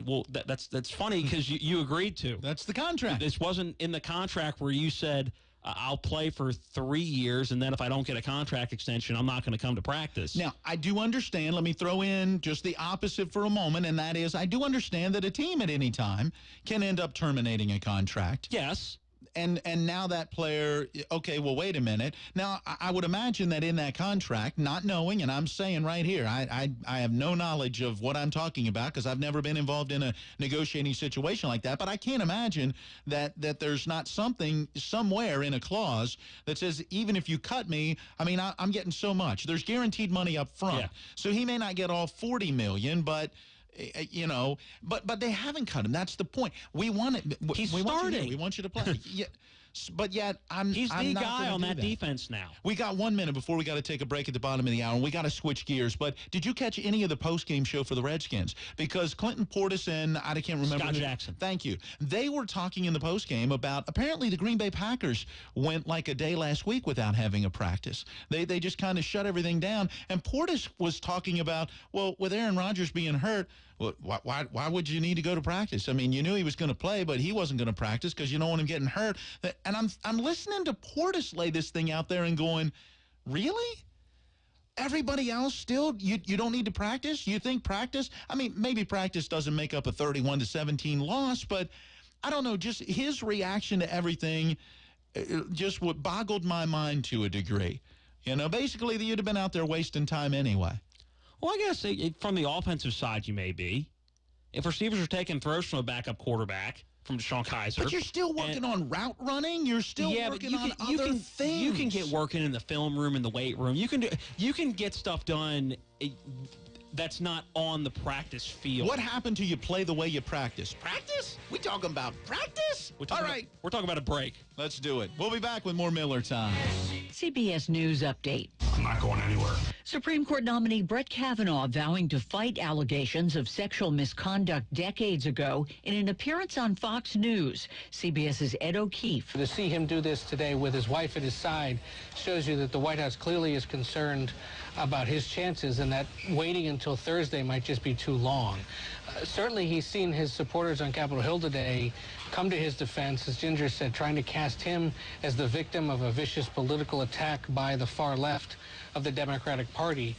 Well, that's funny because you agreed to. That's the contract. This wasn't in the contract where you said, I'll play for 3 years, and then if I don't get a contract extension, I'm not going to come to practice. Now, I do understand. Let me throw in just the opposite for a moment, and that is I do understand that a team at any time can end up terminating a contract. Yes. And now that player, okay, well, wait a minute. Now, I would imagine that in that contract, not knowing, and I'm saying right here, I have no knowledge of what I'm talking about because I've never been involved in a negotiating situation like that, but I can't imagine that there's not something somewhere in a clause that says even if you cut me, I mean, I'm getting so much. There's guaranteed money up front. Yeah. So he may not get all $40 million, but but they haven't cut him. That's the point. We want it. He's starting. We want you to play. Yeah. But yet, he's I'm the not guy gonna on do that defense now. We got 1 minute before we got to take a break at the bottom of the hour, and we got to switch gears. But did you catch any of the post-game show for the Redskins? Because Clinton Portis and I can't remember. Scott Jackson. Thank you. They were talking in the post-game about apparently the Green Bay Packers went like a day last week without having a practice. They just kind of shut everything down. And Portis was talking about, well, with Aaron Rodgers being hurt, well, why would you need to go to practice? I mean, you knew he was going to play, but he wasn't going to practice because you don't want him getting hurt. And I'm listening to Portis lay this thing out there and going, really? Everybody else still, you don't need to practice? You think practice? I mean, maybe practice doesn't make up a 31-17 loss, but I don't know, just his reaction to everything just what boggled my mind to a degree. You know, basically, you'd have been out there wasting time anyway. Well, I guess from the offensive side, you may be. If receivers are taking throws from a backup quarterback, from DeShone Kizer. But you're still working on route running. You're still working on other things. You can get working in the film room, in the weight room. You can get stuff done that's not on the practice field. What happened to you play the way you practice? Practice? We talking about practice? All right. We're talking about a break. Let's do it. We'll be back with more Miller Time. CBS News Update. I'm not going anywhere. Supreme Court nominee Brett Kavanaugh vowing to fight allegations of sexual misconduct decades ago in an appearance on Fox News. CBS's Ed O'Keefe. To see him do this today with his wife at his side shows you that the White House clearly is concerned about his chances and that waiting until Thursday might just be too long. Certainly he's seen his supporters on Capitol Hill today come to his defense, as Ginger said, trying to cast him as the victim of a vicious political attack by the far left of the Democratic Party.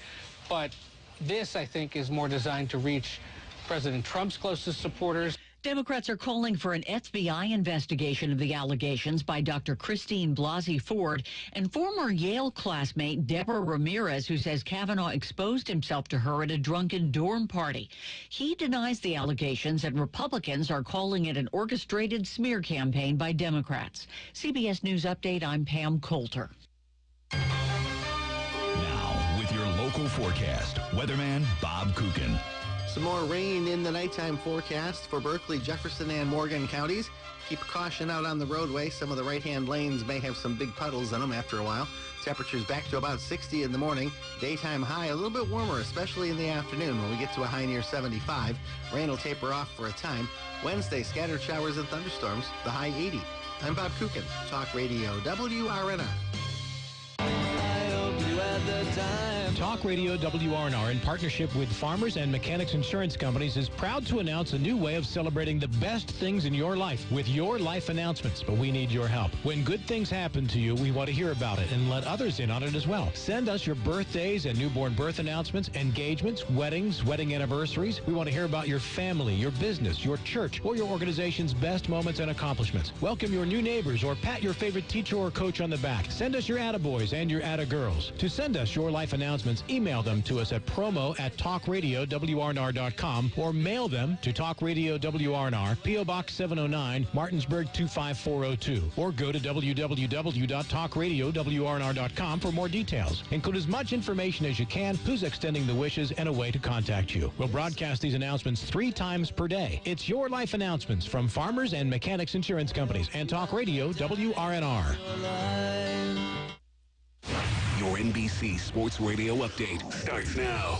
But this, I think, is more designed to reach President Trump's closest supporters. Democrats are calling for an FBI investigation of the allegations by Dr. Christine Blasey Ford and former Yale classmate Deborah Ramirez, who says Kavanaugh exposed himself to her at a drunken dorm party. He denies the allegations, and Republicans are calling it an orchestrated smear campaign by Democrats. CBS News Update, I'm Pam Coulter. Now, with your local forecast, weatherman Bob Kukin. Some more rain in the nighttime forecast for Berkeley, Jefferson, and Morgan counties. Keep caution out on the roadway. Some of the right-hand lanes may have some big puddles in them after a while. Temperatures back to about 60 in the morning. Daytime high a little bit warmer, especially in the afternoon when we get to a high near 75. Rain will taper off for a time. Wednesday, scattered showers and thunderstorms, the high 80. I'm Bob Kukin, Talk Radio WRNR. Talk Radio WRNR, in partnership with Farmers and Mechanics Insurance Companies, is proud to announce a new way of celebrating the best things in your life with your life announcements. But we need your help. When good things happen to you, we want to hear about it and let others in on it as well. Send us your birthdays and newborn birth announcements, engagements, weddings, wedding anniversaries. We want to hear about your family, your business, your church, or your organization's best moments and accomplishments. Welcome your new neighbors or pat your favorite teacher or coach on the back. Send us your attaboys and your attagirls. To send us your life announcements, email them to us at promo@talkradiowrnr.com or mail them to Talk Radio WRNR, P.O. Box 709, Martinsburg 25402, or go to www.talkradiowrnr.com for more details. Include as much information as you can, who's extending the wishes, and a way to contact you. We'll broadcast these announcements 3 times per day. It's your life announcements from Farmers and Mechanics Insurance Companies and Talk Radio WRNR. Your NBC Sports Radio update starts now.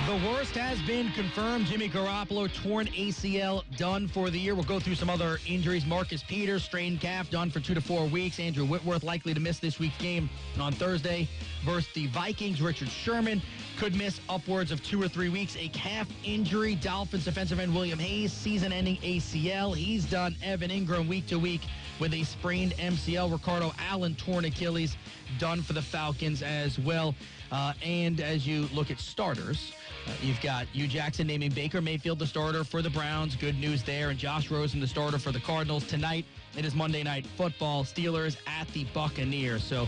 The worst has been confirmed. Jimmy Garoppolo, torn ACL, done for the year. We'll go through some other injuries. Marcus Peters, strained calf, done for 2 to 4 weeks. Andrew Whitworth likely to miss this week's game on Thursday versus the Vikings. Richard Sherman could miss upwards of 2 or 3 weeks. A calf injury. Dolphins defensive end William Hayes, season-ending ACL. He's done. Evan Ingram week to week with a sprained MCL. Ricardo Allen, torn Achilles, done for the Falcons as well. And as you look at starters, you've got Hugh Jackson naming Baker Mayfield the starter for the Browns. Good news there. And Josh Rosen the starter for the Cardinals. Tonight, it is Monday Night Football. Steelers at the Buccaneers. So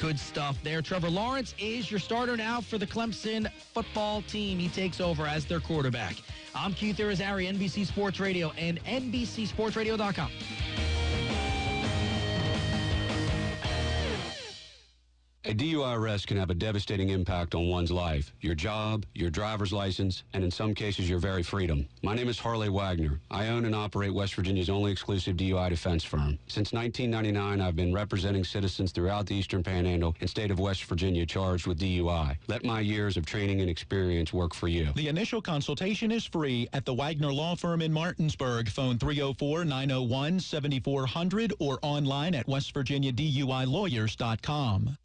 good stuff there. Trevor Lawrence is your starter now for the Clemson football team. He takes over as their quarterback. I'm Keith Irizarry, NBC Sports Radio and NBCSportsRadio.com. A DUI arrest can have a devastating impact on one's life, your job, your driver's license, and in some cases, your very freedom. My name is Harley Wagner. I own and operate West Virginia's only exclusive DUI defense firm. Since 1999, I've been representing citizens throughout the Eastern Panhandle and state of West Virginia charged with DUI. Let my years of training and experience work for you. The initial consultation is free at the Wagner Law Firm in Martinsburg. Phone 304-901-7400 or online at westvirginiaduilawyers.com.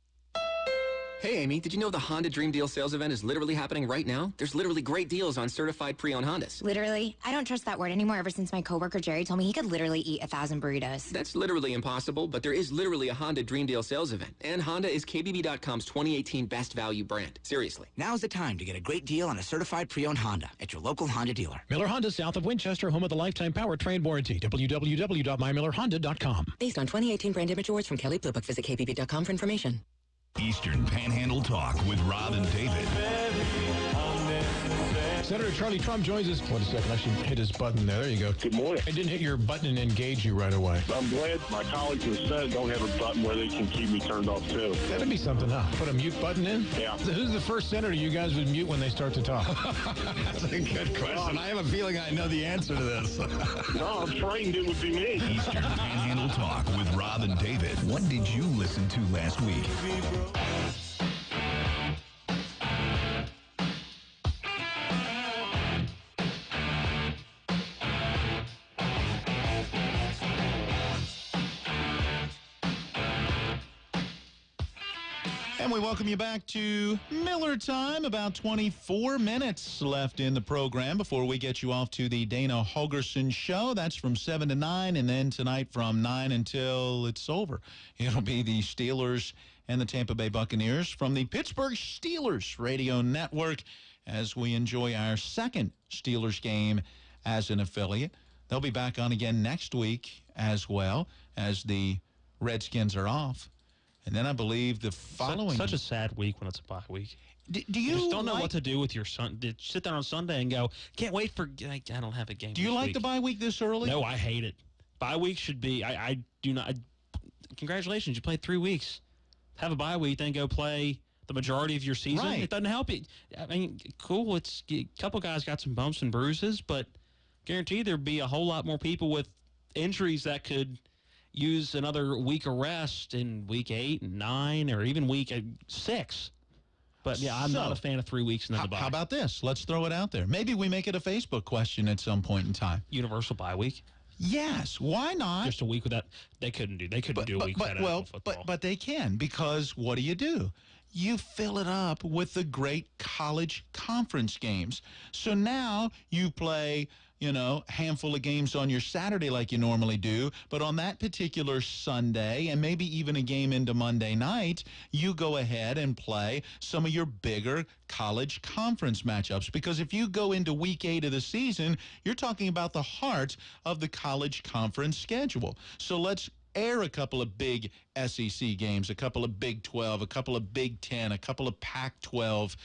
Hey, Amy, did you know the Honda Dream Deal sales event is literally happening right now? There's literally great deals on certified pre-owned Hondas. Literally? I don't trust that word anymore ever since my coworker Jerry told me he could literally eat 1,000 burritos. That's literally impossible, but there is literally a Honda Dream Deal sales event. And Honda is KBB.com's 2018 best value brand. Seriously. Now's the time to get a great deal on a certified pre-owned Honda at your local Honda dealer. Miller Honda, south of Winchester, home of the lifetime powertrain warranty. www.mymillerhonda.com. Based on 2018 brand image awards from Kelly Blue Book. Visit KBB.com for information. Eastern Panhandle Talk with Rob and David. Senator Charlie Trump joins us. Wait a second, I should hit his button there. There you go. Good morning. I didn't hit your button and engage you right away. I'm glad my colleagues in the Senate don't have a button where they can keep me turned off, too. That'd be something, huh? Put a mute button in? Yeah. So who's the first senator you guys would mute when they start to talk? That's a good question. I have a feeling I know the answer to this. No, I'm trained it would be me. Eastern Panhandle Talk with Rob and David. What did you listen to last week? And we welcome you back to Miller Time. About 24 minutes left in the program before we get you off to the Dana Holgerson Show. That's from 7 to 9, and then tonight from 9 until it's over. It'll be the Steelers and the Tampa Bay Buccaneers from the Pittsburgh Steelers Radio Network as we enjoy our second Steelers game as an affiliate. They'll be back on again next week as well as the Redskins are off. And then I believe the following... Such a sad week when it's a bye week. Do you just don't know what to do with your son. Sit there on Sunday and go, can't wait for... I don't have a game. Do you like week. the bye week this early? No, I hate it. Bye week should be... I do not... congratulations, you played 3 weeks. Have a bye week, then go play the majority of your season. Right. It doesn't help you. I mean, cool, it's a couple guys got some bumps and bruises, but guarantee there'd be a whole lot more people with injuries that could... use another week of rest in week 8 and 9 or even week 6. But, yeah, I'm not a fan of 3 weeks in the bye. How about this? Let's throw it out there. Maybe we make it a Facebook question at some point in time. Universal bye week? Yes. Why not? Just a week without – they couldn't do a week without NFL football. But they can, because what do? You fill it up with the great college conference games. So now you play – handful of games on your Saturday like you normally do, but on that particular Sunday and maybe even a game into Monday night, you go ahead and play some of your bigger college conference matchups. Because if you go into week 8 of the season, you're talking about the heart of the college conference schedule. So let's air a couple of big SEC games, a couple of Big 12, a couple of Big 10, a couple of Pac-12.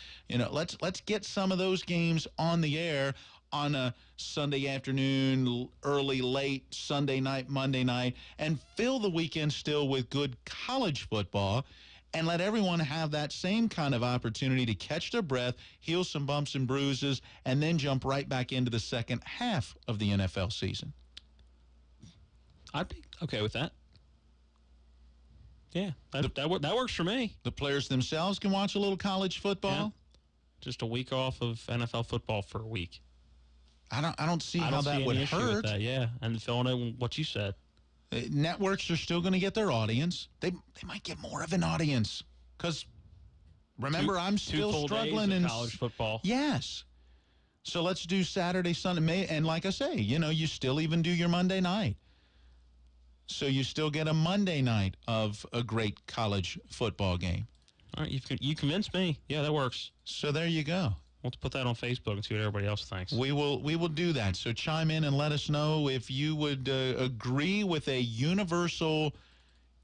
Let's get some of those games on the air on a Sunday afternoon, early, late, Sunday night, Monday night, and fill the weekend still with good college football and let everyone have that same kind of opportunity to catch their breath, heal some bumps and bruises, and then jump right back into the second half of the NFL season. I'd be okay with that. Yeah, that works for me. The players themselves can watch a little college football? Yeah. Just a week off of NFL football for a week. I don't see how that would hurt. That, yeah, and filling in what you said. Networks are still going to get their audience. They might get more of an audience because remember, I'm still struggling in college football. Yes. So let's do Saturday, Sunday, and like I say, you still even do your Monday night. So you still get a Monday night of a great college football game. All right, you convinced me. Yeah, that works. So there you go. We'll put that on Facebook and see what everybody else thinks. We will do that. So chime in and let us know if you would agree with a universal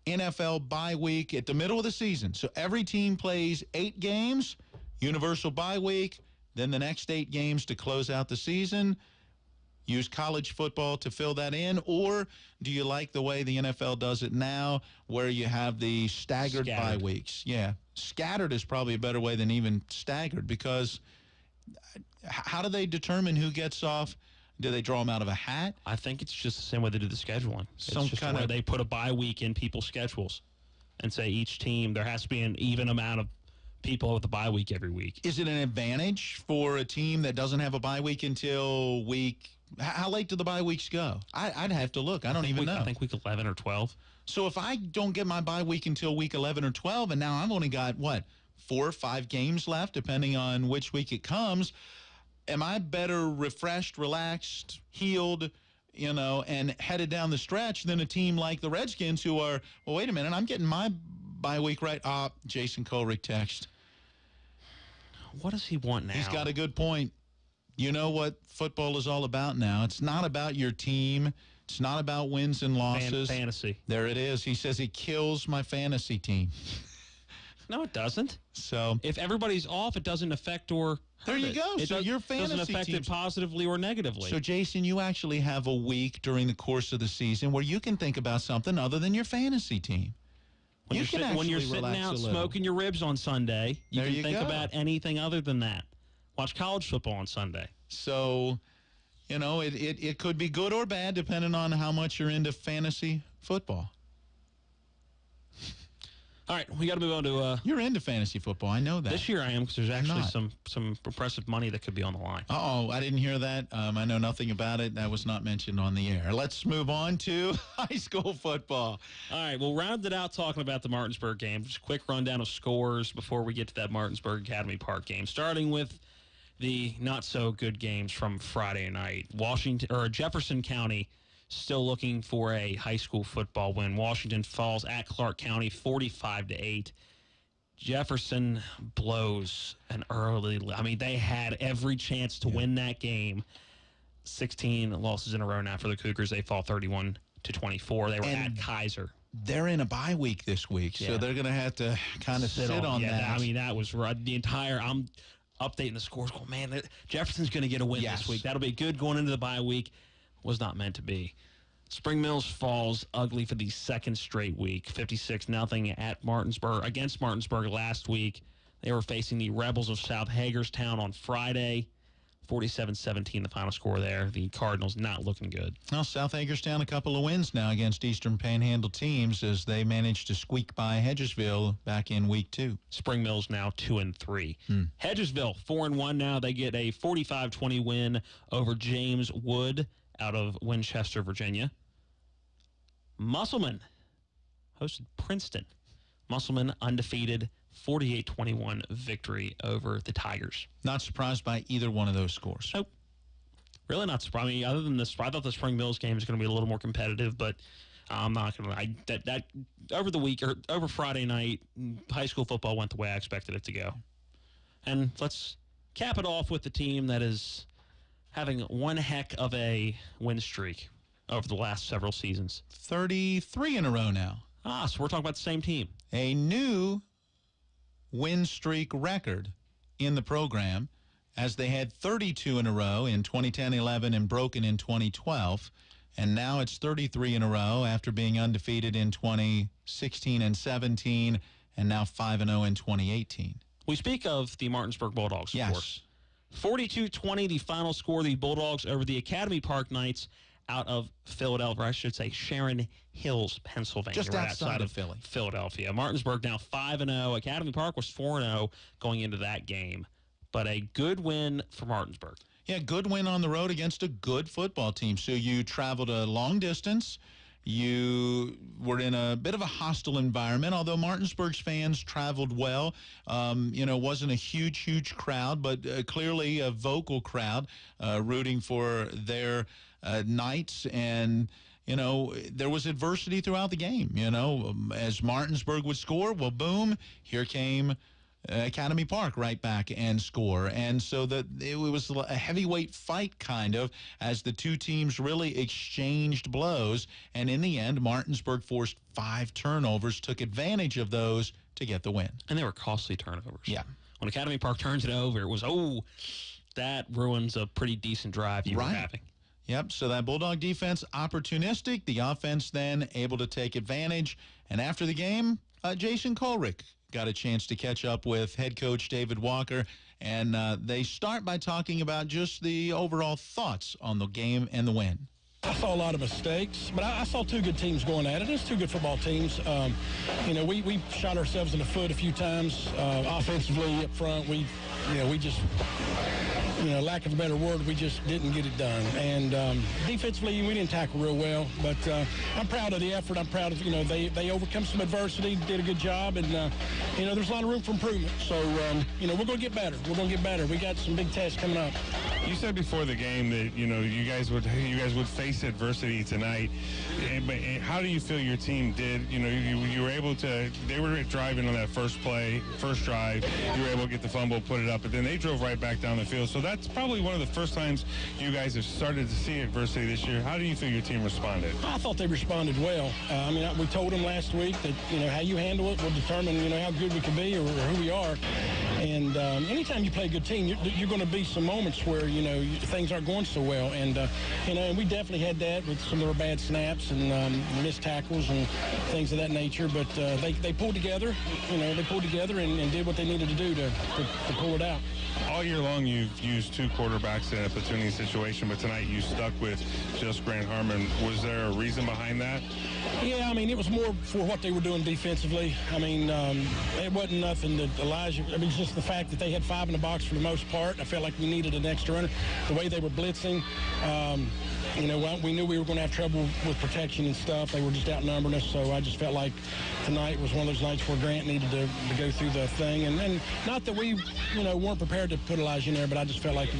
NFL bye week at the middle of the season. So every team plays 8 games, universal bye week, then the next 8 games to close out the season. use college football to fill that in, or do you like the way the NFL does it now, where you have the staggered bye weeks? Yeah, scattered is probably a better way than even staggered, because how do they determine who gets off? Do they draw them out of a hat? I think it's just the same way they do the scheduling. It's just where they put a bye week in people's schedules and say each team, there has to be an even amount of people with a bye week every week. Is it an advantage for a team that doesn't have a bye week until week? How late do the bye weeks go? I'd have to look. I don't even know. I think week 11 or 12. So if I don't get my bye week until week 11 or 12, and now I've only got, 4 or 5 games left, depending on which week it comes, am I better refreshed, relaxed, healed, and headed down the stretch than a team like the Redskins, who are, well, wait a minute, I'm getting my bye week right. Jason Colrick text. What does he want now? He's got a good point. You know what football is all about now. It's not about your team. It's not about wins and losses. Fantasy. There it is. He says it kills my fantasy team. No, it doesn't. So if everybody's off, it doesn't affect or hurt there you go. So your fantasy doesn't affect it positively or negatively. So, Jason, you actually have a week during the course of the season where you can think about something other than your fantasy team. When you're sitting out smoking your ribs on Sunday, you can think about anything other than that. Watch college football on Sunday. So, it could be good or bad depending on how much you're into fantasy football. All right, we got to move on to... You're into fantasy football. I know that. This year I am, because there's actually some impressive money that could be on the line. Uh-oh, I didn't hear that. I know nothing about it. That was not mentioned on the air. Let's move on to high school football. All right, we'll round it out talking about the Martinsburg game. Just a quick rundown of scores before we get to that Martinsburg Academy Park game. Starting with the not-so-good games from Friday night. Jefferson County still looking for a high school football win. Washington falls at Clark County 45-8. Jefferson blows an early. They had every chance to win that game. 16 losses in a row now for the Cougars. They fall 31-24. They were at Kaiser. They're in a bye week this week, so they're going to have to kind of sit on that. That was the entire. I'm updating the scores. Going, man, Jefferson's going to get a win this week. That'll be good going into the bye week. Was not meant to be. Spring Mills falls ugly for the second straight week, 56-0 at Martinsburg. Against Martinsburg last week, they were facing the Rebels of South Hagerstown on Friday. 47-17 the final score there. The Cardinals not looking good. Well, South Hagerstown a couple of wins now against Eastern Panhandle teams as they managed to squeak by Hedgesville back in week 2. Spring Mills now 2-3. Hedgesville 4-1 now. They get a 45-20 win over James Wood out of Winchester, Virginia. Musselman hosted Princeton. Musselman undefeated, 48-21 victory over the Tigers. Not surprised by either one of those scores. Nope. Really not surprised. Other than this, I thought the Spring Mills game was going to be a little more competitive, but I'm not going to. That over the week or over Friday night, high school football went the way I expected it to go. And let's cap it off with the team that is having one heck of a win streak over the last several seasons. 33 in a row now. So we're talking about the same team. A new win streak record in the program, as they had 32 in a row in 2010-11 and broken in 2012. And now it's 33 in a row after being undefeated in 2016 and 17, and now 5-0 in 2018. We speak of the Martinsburg Bulldogs, of course. 42-20, the final score, the Bulldogs over the Academy Park Knights out of Philadelphia, I should say Sharon Hills, Pennsylvania. Just outside of Philly. Philadelphia. Martinsburg now 5-0. Academy Park was 4-0 going into that game. But a good win for Martinsburg. Yeah, good win on the road against a good football team. So you traveled a long distance. You were in a bit of a hostile environment, although Martinsburg's fans traveled well. Wasn't a huge crowd, but clearly a vocal crowd rooting for their Knights. And, there was adversity throughout the game. As Martinsburg would score, well, boom, here came Academy Park right back and score. And so it was a heavyweight fight kind of as the two teams really exchanged blows. And in the end, Martinsburg forced 5 turnovers, took advantage of those to get the win. And they were costly turnovers. Yeah. When Academy Park turns it over, it was, that ruins a pretty decent drive you were having. Yep, so that Bulldog defense opportunistic, the offense then able to take advantage. And after the game, Jason Colrick got a chance to catch up with head coach David Walker, and they start by talking about just the overall thoughts on the game and the win. I saw a lot of mistakes, but I saw two good teams going at it. It's two good football teams. We shot ourselves in the foot a few times offensively up front. We just, lack of a better word, we just didn't get it done. And defensively, we didn't tackle real well. But I'm proud of the effort. I'm proud of, they overcome some adversity, did a good job, and there's a lot of room for improvement. So we're going to get better. We're going to get better. We got some big tests coming up. You said before the game that you guys would face adversity tonight. But how do you feel your team did? You were able to. They were driving on that first drive. You were able to get the fumble, put it up, but then they drove right back down the field. So that's probably one of the first times you guys have started to see adversity this year. How do you feel your team responded? I thought they responded well. We told them last week that how you handle it will determine how good we can be or who we are. And anytime you play a good team, you're going to be some moments where things aren't going so well. And and we definitely had that with some of our bad snaps and missed tackles and things of that nature. But they pulled together. They pulled together and did what they needed to do to pull it out. All year long, you've used two quarterbacks in a platooning situation, but tonight you stuck with just Grant Harmon. Was there a reason behind that? Yeah, it was more for what they were doing defensively. It wasn't nothing that Elijah. It's just the fact that they had 5 in the box for the most part. I felt like we needed an extra runner. The way they were blitzing, we knew we were going to have trouble with protection and stuff. They were just outnumbering us, so I just felt like tonight was one of those nights where Grant needed to go through the thing. And not that we, weren't prepared to put Elijah in there, but I just felt like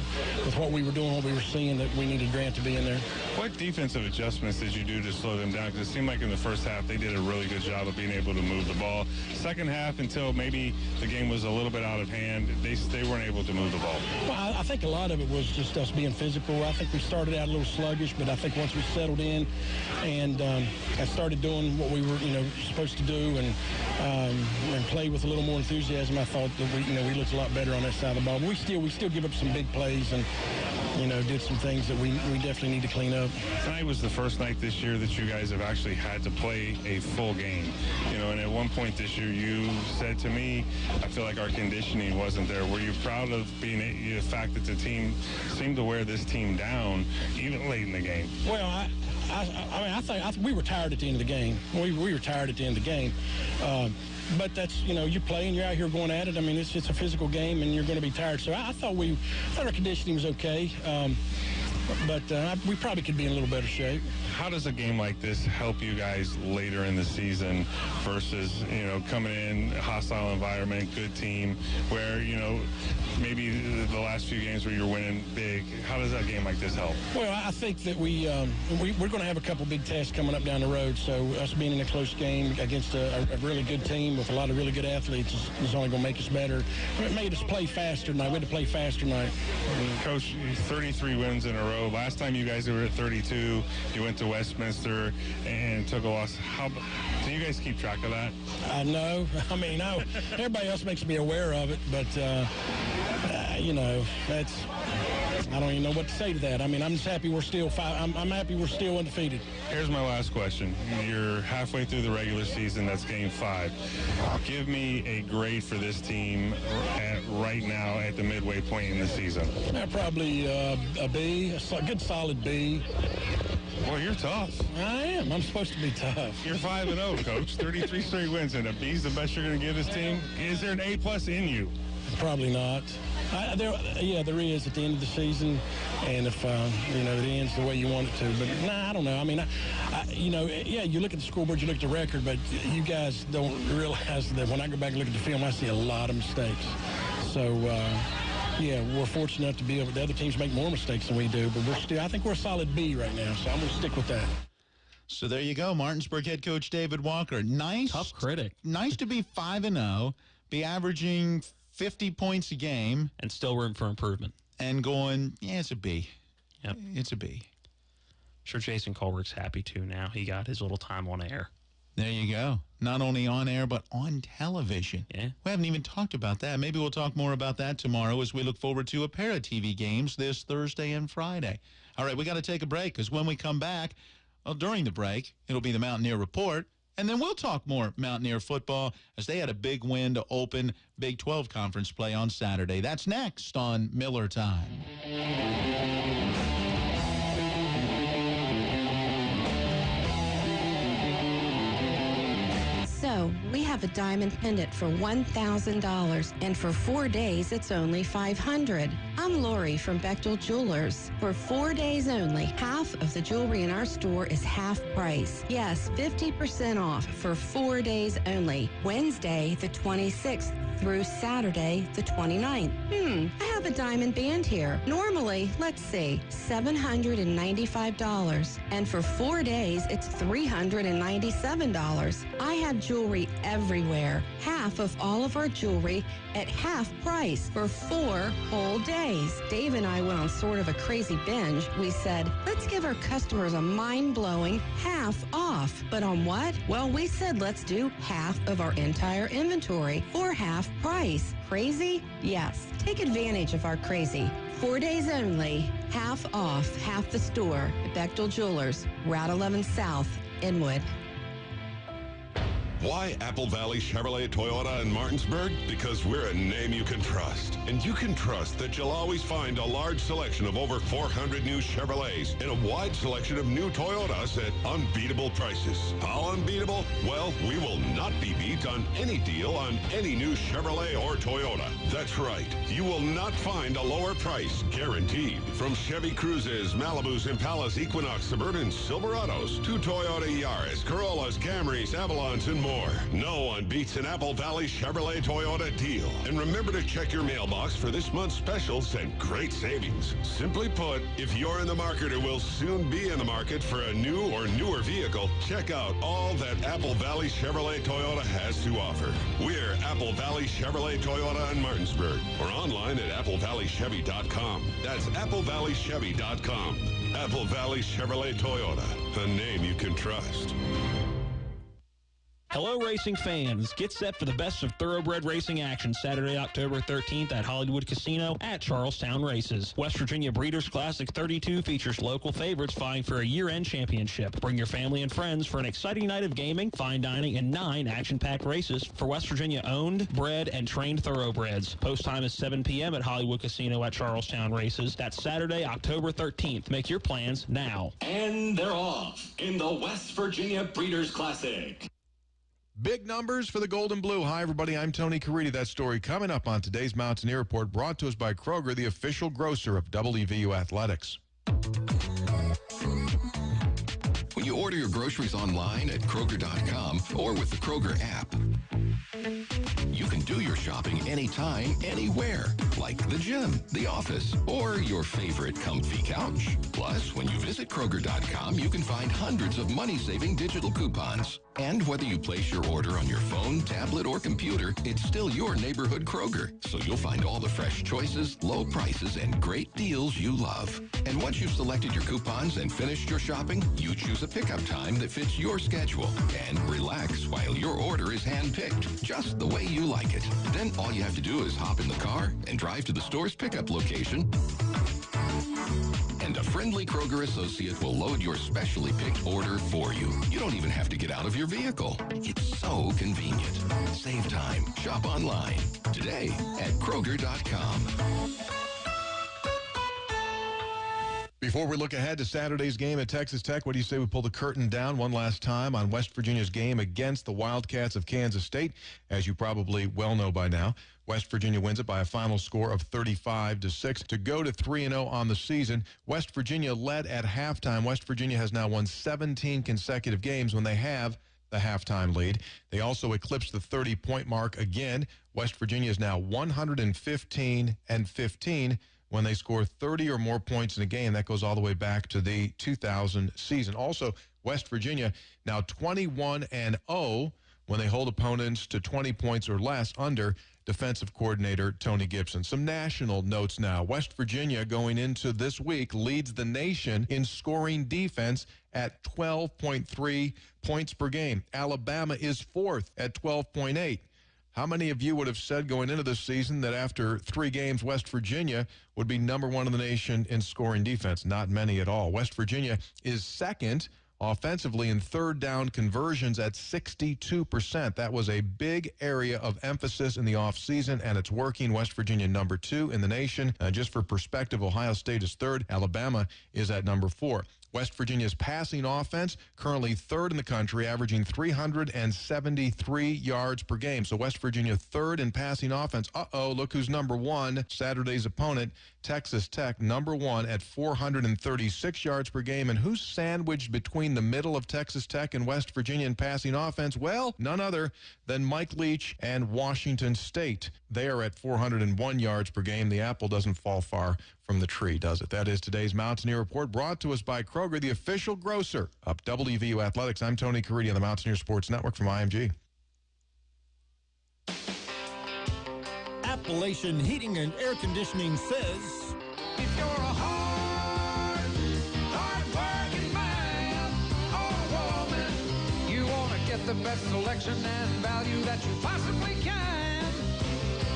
with what we were doing, what we were seeing, that we needed Grant to be in there. What defensive adjustments did you do to slow them down? Because it seemed like in the first half they did a really good job of being able to move the ball. Second half, until maybe the game was a little bit out of hand, they weren't able to move the ball. Well, I think a lot of it was just us being physical. I think we started out a little sluggish, but I think once we settled in and I started doing what we were, supposed to do and play with a little more enthusiasm, I thought that we looked a lot better on that side of the ball. But we still give up some big plays and did some things that we definitely need to clean up. Tonight was the first night this year that you guys have actually had to play a full game. And at one point this year you said to me, I feel like our conditioning wasn't there. Were you proud of the fact that the team seemed to wear this team down even late in the game? Well, I think we were tired at the end of the game. We were tired at the end of the game. But that's, you play and you're out here going at it. It's a physical game and you're going to be tired. So I thought our conditioning was okay. But we probably could be in a little better shape. How does a game like this help you guys later in the season versus, coming in, hostile environment, good team, where, maybe the last few games where you're winning big? How does a game like this help? Well, I think that we're going to have a couple big tests coming up down the road. So us being in a close game against a really good team with a lot of really good athletes is only going to make us better. It made us play faster tonight. We had to play faster tonight. Coach, 33 wins in a row. Last time you guys were at 32, you went to Westminster and took a loss. Do you guys keep track of that? No. No. Everybody else makes me aware of it, but that's. I don't even know what to say to that. I'm just happy we're still I'm happy we're still undefeated. Here's my last question. You're halfway through the regular season. That's game 5. Give me a grade for this team right now at the midway point in the season. Probably a B, a good solid B. Well, you're tough. I am. I'm supposed to be tough. You're 5-0, Coach. 33 straight wins, and a B's the best you're going to give this team. Is there an A+ in you? Probably not. There is at the end of the season, and if it ends the way you want it to. But I don't know. You look at the scoreboard, you look at the record, but you guys don't realize that when I go back and look at the film, I see a lot of mistakes. So. We're fortunate enough to be able. The other teams make more mistakes than we do, but I think we're a solid B right now, so I'm going to stick with that. So there you go, Martinsburg head coach David Walker. Nice. Tough critic. Nice to be 5-0, be averaging 50 points a game. And still room for improvement. And going, it's a B. Yep. It's a B. Sure, Jason Colbert's happy too now. He got his little time on air. There you go. Not only on air, but on television. Yeah. We haven't even talked about that. Maybe we'll talk more about that tomorrow as we look forward to a pair of TV games this Thursday and Friday. All right, we got to take a break because when we come back, well, during the break, it'll be the Mountaineer Report, and then we'll talk more Mountaineer football as they had a big win to open Big 12 conference play on Saturday. That's next on Miller Time. So, we have a diamond pendant for $1,000, and for 4 days, it's only $500. I'm Lori from Bechtel Jewelers. For 4 days only, half of the jewelry in our store is half price. Yes, 50% off for 4 days only. Wednesday, the 26th through Saturday, the 29th. I have a diamond band here. Normally, let's see, $795. And for 4 days, it's $397. I have jewelry everywhere. Half of all of our jewelry at half price for 4 whole days. Dave and I went on sort of a crazy binge. We said, let's give our customers a mind-blowing half off. But on what? Well, we said let's do half of our entire inventory for half price. Crazy? Yes. Take advantage of our crazy. 4 days only, half off, half the store at Bechtel Jewelers, Route 11 South, Inwood. Why Apple Valley Chevrolet Toyota in Martinsburg? Because we're a name you can trust. And you can trust that you'll always find a large selection of over 400 new Chevrolets and a wide selection of new Toyotas at unbeatable prices. How unbeatable? Well, we will not be beat on any deal on any new Chevrolet or Toyota. That's right. You will not find a lower price, guaranteed. From Chevy Cruzes, Malibus, Impalas, Equinox, Suburbans, Silverados, to Toyota Yaris, Corollas, Camrys, Avalons, and more. No one beats an Apple Valley Chevrolet Toyota deal. And remember to check your mailbox for this month's specials and great savings. Simply put, if you're in the market or will soon be in the market for a new or newer vehicle, check out all that Apple Valley Chevrolet Toyota has to offer. We're Apple Valley Chevrolet Toyota in Martinsburg, or online at applevalleychevy.com. That's applevalleychevy.com. Apple Valley Chevrolet Toyota, a name you can trust. Hello, racing fans. Get set for the best of thoroughbred racing action Saturday, October 13th at Hollywood Casino at Charlestown Races. West Virginia Breeders' Classic 32 features local favorites vying for a year-end championship. Bring your family and friends for an exciting night of gaming, fine dining, and 9 action-packed races for West Virginia-owned, bred, and trained thoroughbreds. Post time is 7 p.m. at Hollywood Casino at Charlestown Races. That's Saturday, October 13th. Make your plans now. And they're off in the West Virginia Breeders' Classic. Big numbers for the Gold and Blue. Hi, everybody. I'm Tony Caridi. That story coming up on today's Mountaineer Report, brought to us by Kroger, the official grocer of WVU Athletics. When you order your groceries online at Kroger.com or with the Kroger app, you can do your shopping anytime, anywhere, like the gym, the office, or your favorite comfy couch. Plus, when you visit Kroger.com, you can find hundreds of money-saving digital coupons. And whether you place your order on your phone, tablet, or computer, it's still your neighborhood Kroger. So you'll find all the fresh choices, low prices, and great deals you love. And once you've selected your coupons and finished your shopping, you choose a pickup time that fits your schedule. And relax while your order is hand-picked, just the way you like it. Then all you have to do is hop in the car and drive to the store's pickup location. And a friendly Kroger associate will load your specially picked order for you. You don't even have to get out of your vehicle. It's so convenient. Save time. Shop online today at Kroger.com. Before we look ahead to Saturday's game at Texas Tech, what do you say we pull the curtain down one last time on West Virginia's game against the Wildcats of Kansas State? As you probably well know by now, West Virginia wins it by a final score of 35-6 to go to 3-0 on the season. West Virginia led at halftime. West Virginia has now won 17 consecutive games when they have the halftime lead. They also eclipsed the 30-point mark again. West Virginia is now 115-15 when they score 30 or more points in a game. That goes all the way back to the 2000 season. Also, West Virginia now 21-0 when they hold opponents to 20 points or less under defensive coordinator Tony Gibson. Some national notes now. West Virginia, going into this week, leads the nation in scoring defense at 12.3 points per game. Alabama is fourth at 12.8. How many of you would have said going into this season that after 3 games, West Virginia would be number 1 in the nation in scoring defense? Not many at all. West Virginia is second offensively in third down conversions at 62%. That was a big area of emphasis in the offseason, and it's working. West Virginia number 2 in the nation. Just for perspective, Ohio State is third. Alabama is at number 4. West Virginia's passing offense, currently third in the country, averaging 373 yards per game. So West Virginia third in passing offense. Look who's number 1. Saturday's opponent, Texas Tech, number 1 at 436 yards per game. And who's sandwiched between the middle of Texas Tech and West Virginia in passing offense? Well, none other than Mike Leach and Washington State. They are at 401 yards per game. The apple doesn't fall far from the tree, does it? That is today's Mountaineer Report, brought to us by Kroger, the official grocer of WVU Athletics. I'm Tony Caridi on the Mountaineer Sports Network from IMG. Appalachian Heating and Air Conditioning says, if you're a hard-working man or woman, you want to get the best selection and value that you possibly can.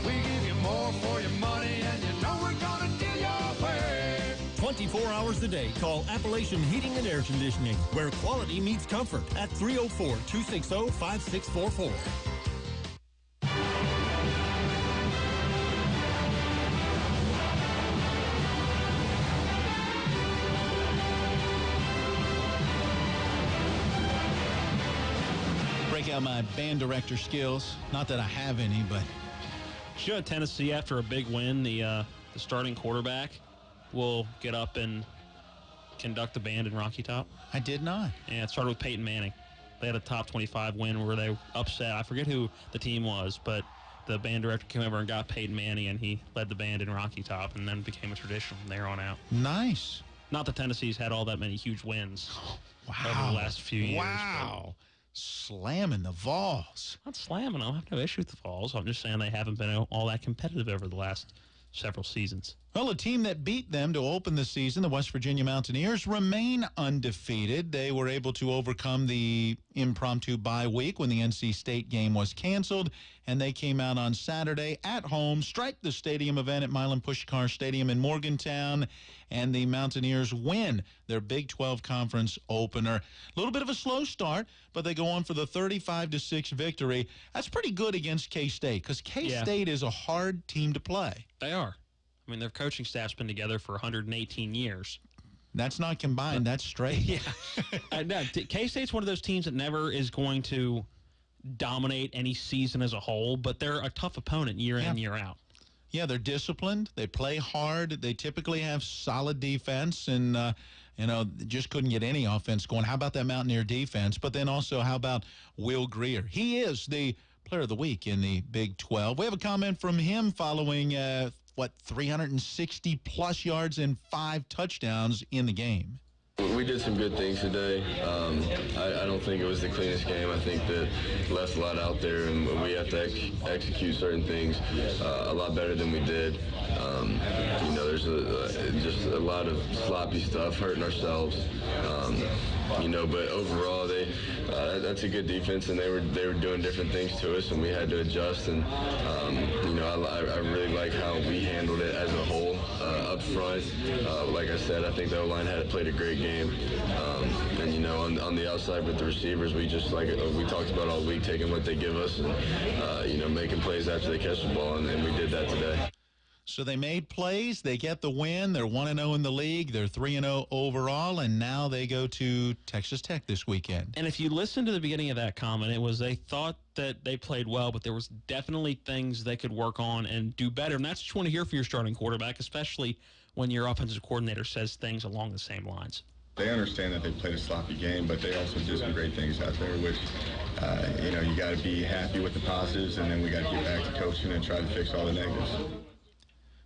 We give you more for your money, and you know we're going to do your way. 24 hours a day, call Appalachian Heating and Air Conditioning, where quality meets comfort, at 304-260-5644. Break out my band director skills. Not that I have any, but... You know, Tennessee, after a big win, the starting quarterback will get up and conduct the band in Rocky Top. I did not. Yeah, it started with Peyton Manning. They had a top 25 win where they upset. I forget who the team was, but the band director came over and got Peyton Manning, and he led the band in Rocky Top, and then it became a tradition from there on out. Nice. Not that Tennessee's had all that many huge wins over the last few years. Wow. Slamming the Vols. Not slamming them. I have no issue with the Vols. I'm just saying they haven't been all that competitive over the last several seasons. Well, a team that beat them to open the season, the West Virginia Mountaineers, remain undefeated. They were able to overcome the impromptu bye week when the NC State game was canceled, and they came out on Saturday at home, striped the stadium event at Milan Puskar Stadium in Morgantown, and the Mountaineers win their Big 12 Conference opener. A little bit of a slow start, but they go on for the 35-6 victory. That's pretty good against K-State, because K-State is a hard team to play. They are. I mean, their coaching staff's been together for 118 years. That's not combined. That's straight. Yeah. K-State's one of those teams that never is going to dominate any season as a whole, but they're a tough opponent year in, year out. Yeah, they're disciplined. They play hard. They typically have solid defense, and, just couldn't get any offense going. How about that Mountaineer defense? But then also, how about Will Greer? He is the player of the week in the Big 12. We have a comment from him following 360-plus yards and 5 touchdowns in the game. We did some good things today. I don't think it was the cleanest game. I think that left a lot out there, and we have to execute certain things a lot better than we did. There's just a lot of sloppy stuff, hurting ourselves. But overall, that's a good defense, and they were doing different things to us, and we had to adjust. And I really like how we handled it as a whole up front. Like I said, I think the O-line played a great game. On the outside with the receivers, we just, like we talked about all week, taking what they give us and making plays after they catch the ball, and we did that today. So they made plays, they get the win, they're 1-0 in the league, they're 3-0 overall, and now they go to Texas Tech this weekend. And if you listen to the beginning of that comment, it was they thought that they played well, but there was definitely things they could work on and do better. And that's what you want to hear from your starting quarterback, especially when your offensive coordinator says things along the same lines. They understand that they played a sloppy game, but they also did some great things out there, which, you got to be happy with the positives, and then we got to get back to coaching and try to fix all the negatives.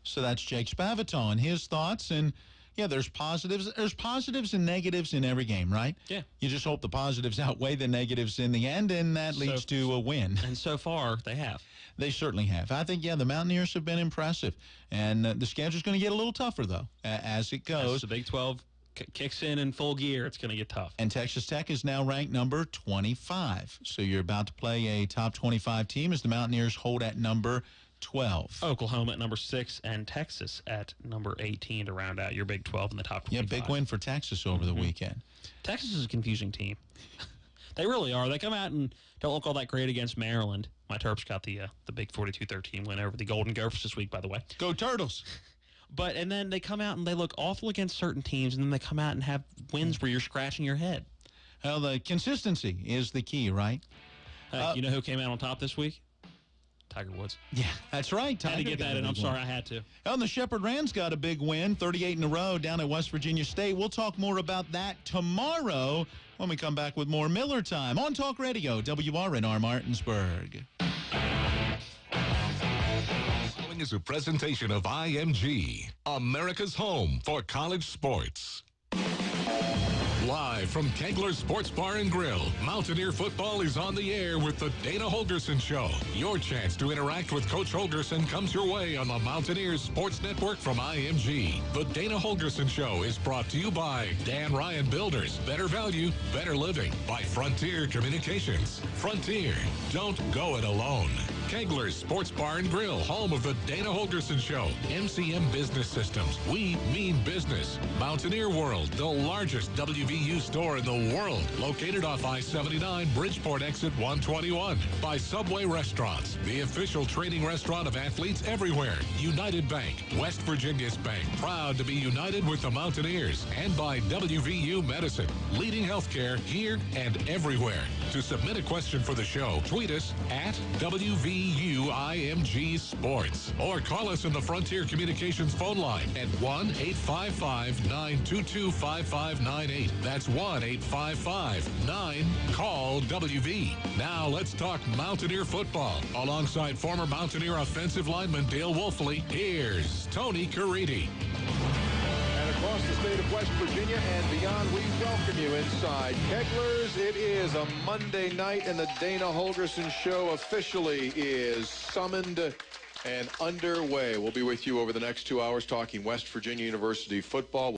So that's Jake Spavital and his thoughts. And, Yeah, there's positives. There's positives and negatives in every game, right? Yeah. You just hope the positives outweigh the negatives in the end, and that leads to a win. And so far, they have. They certainly have. I think, the Mountaineers have been impressive. And the schedule's going to get a little tougher, though, as it goes. As the Big 12 kicks in full gear, it's going to get tough. And Texas Tech is now ranked number 25. So you're about to play a top 25 team as the Mountaineers hold at number 12. Oklahoma at number 6 and Texas at number 18 to round out your Big 12 in the top 25. Yeah, big win for Texas over the weekend. Texas is a confusing team. They really are. They come out and don't look all that great against Maryland. My Terps got the big 42-13 win over the Golden Gophers this week, by the way. Go Turtles! And then they come out and they look awful against certain teams, and then they come out and have wins where you're scratching your head. Well, the consistency is the key, right? You know who came out on top this week? Tiger Woods. Yeah, that's right. Had to get that in. I'm sorry, I had to. Well, the Shepherd Rams got a big win, 38 in a row down at West Virginia State. We'll talk more about that tomorrow when we come back with more Miller Time on Talk Radio, WRNR Martinsburg. Following is a presentation of IMG, America's home for college sports. Live from Kegler's Sports Bar and Grill, Mountaineer football is on the air with the Dana Holgerson Show. Your chance to interact with Coach Holgerson comes your way on the Mountaineers Sports Network from IMG. The Dana Holgerson Show is brought to you by Dan Ryan Builders, Better Value, Better Living, by Frontier Communications. Frontier, don't go it alone. Kegler's Sports Bar and Grill, home of the Dana Holgerson Show. MCM Business Systems, we mean business. Mountaineer World, the largest WVU store in the world, located off I-79, Bridgeport exit 121. By Subway Restaurants, the official training restaurant of athletes everywhere. United Bank, West Virginia's bank, proud to be united with the Mountaineers. And by WVU Medicine, leading healthcare here and everywhere. To submit a question for the show, tweet us at WVUIMG Sports or call us in the Frontier Communications phone line at 1-855-922-5598. That's 1-855-9-CALL-WV. Now let's talk Mountaineer football. Alongside former Mountaineer offensive lineman Dale Wolfley, here's Tony Caridi. And across the state of West Virginia and beyond, we welcome you inside Kegler's. It is a Monday night, and the Dana Holgerson Show officially is summoned and underway. We'll be with you over the next 2 hours talking West Virginia University football.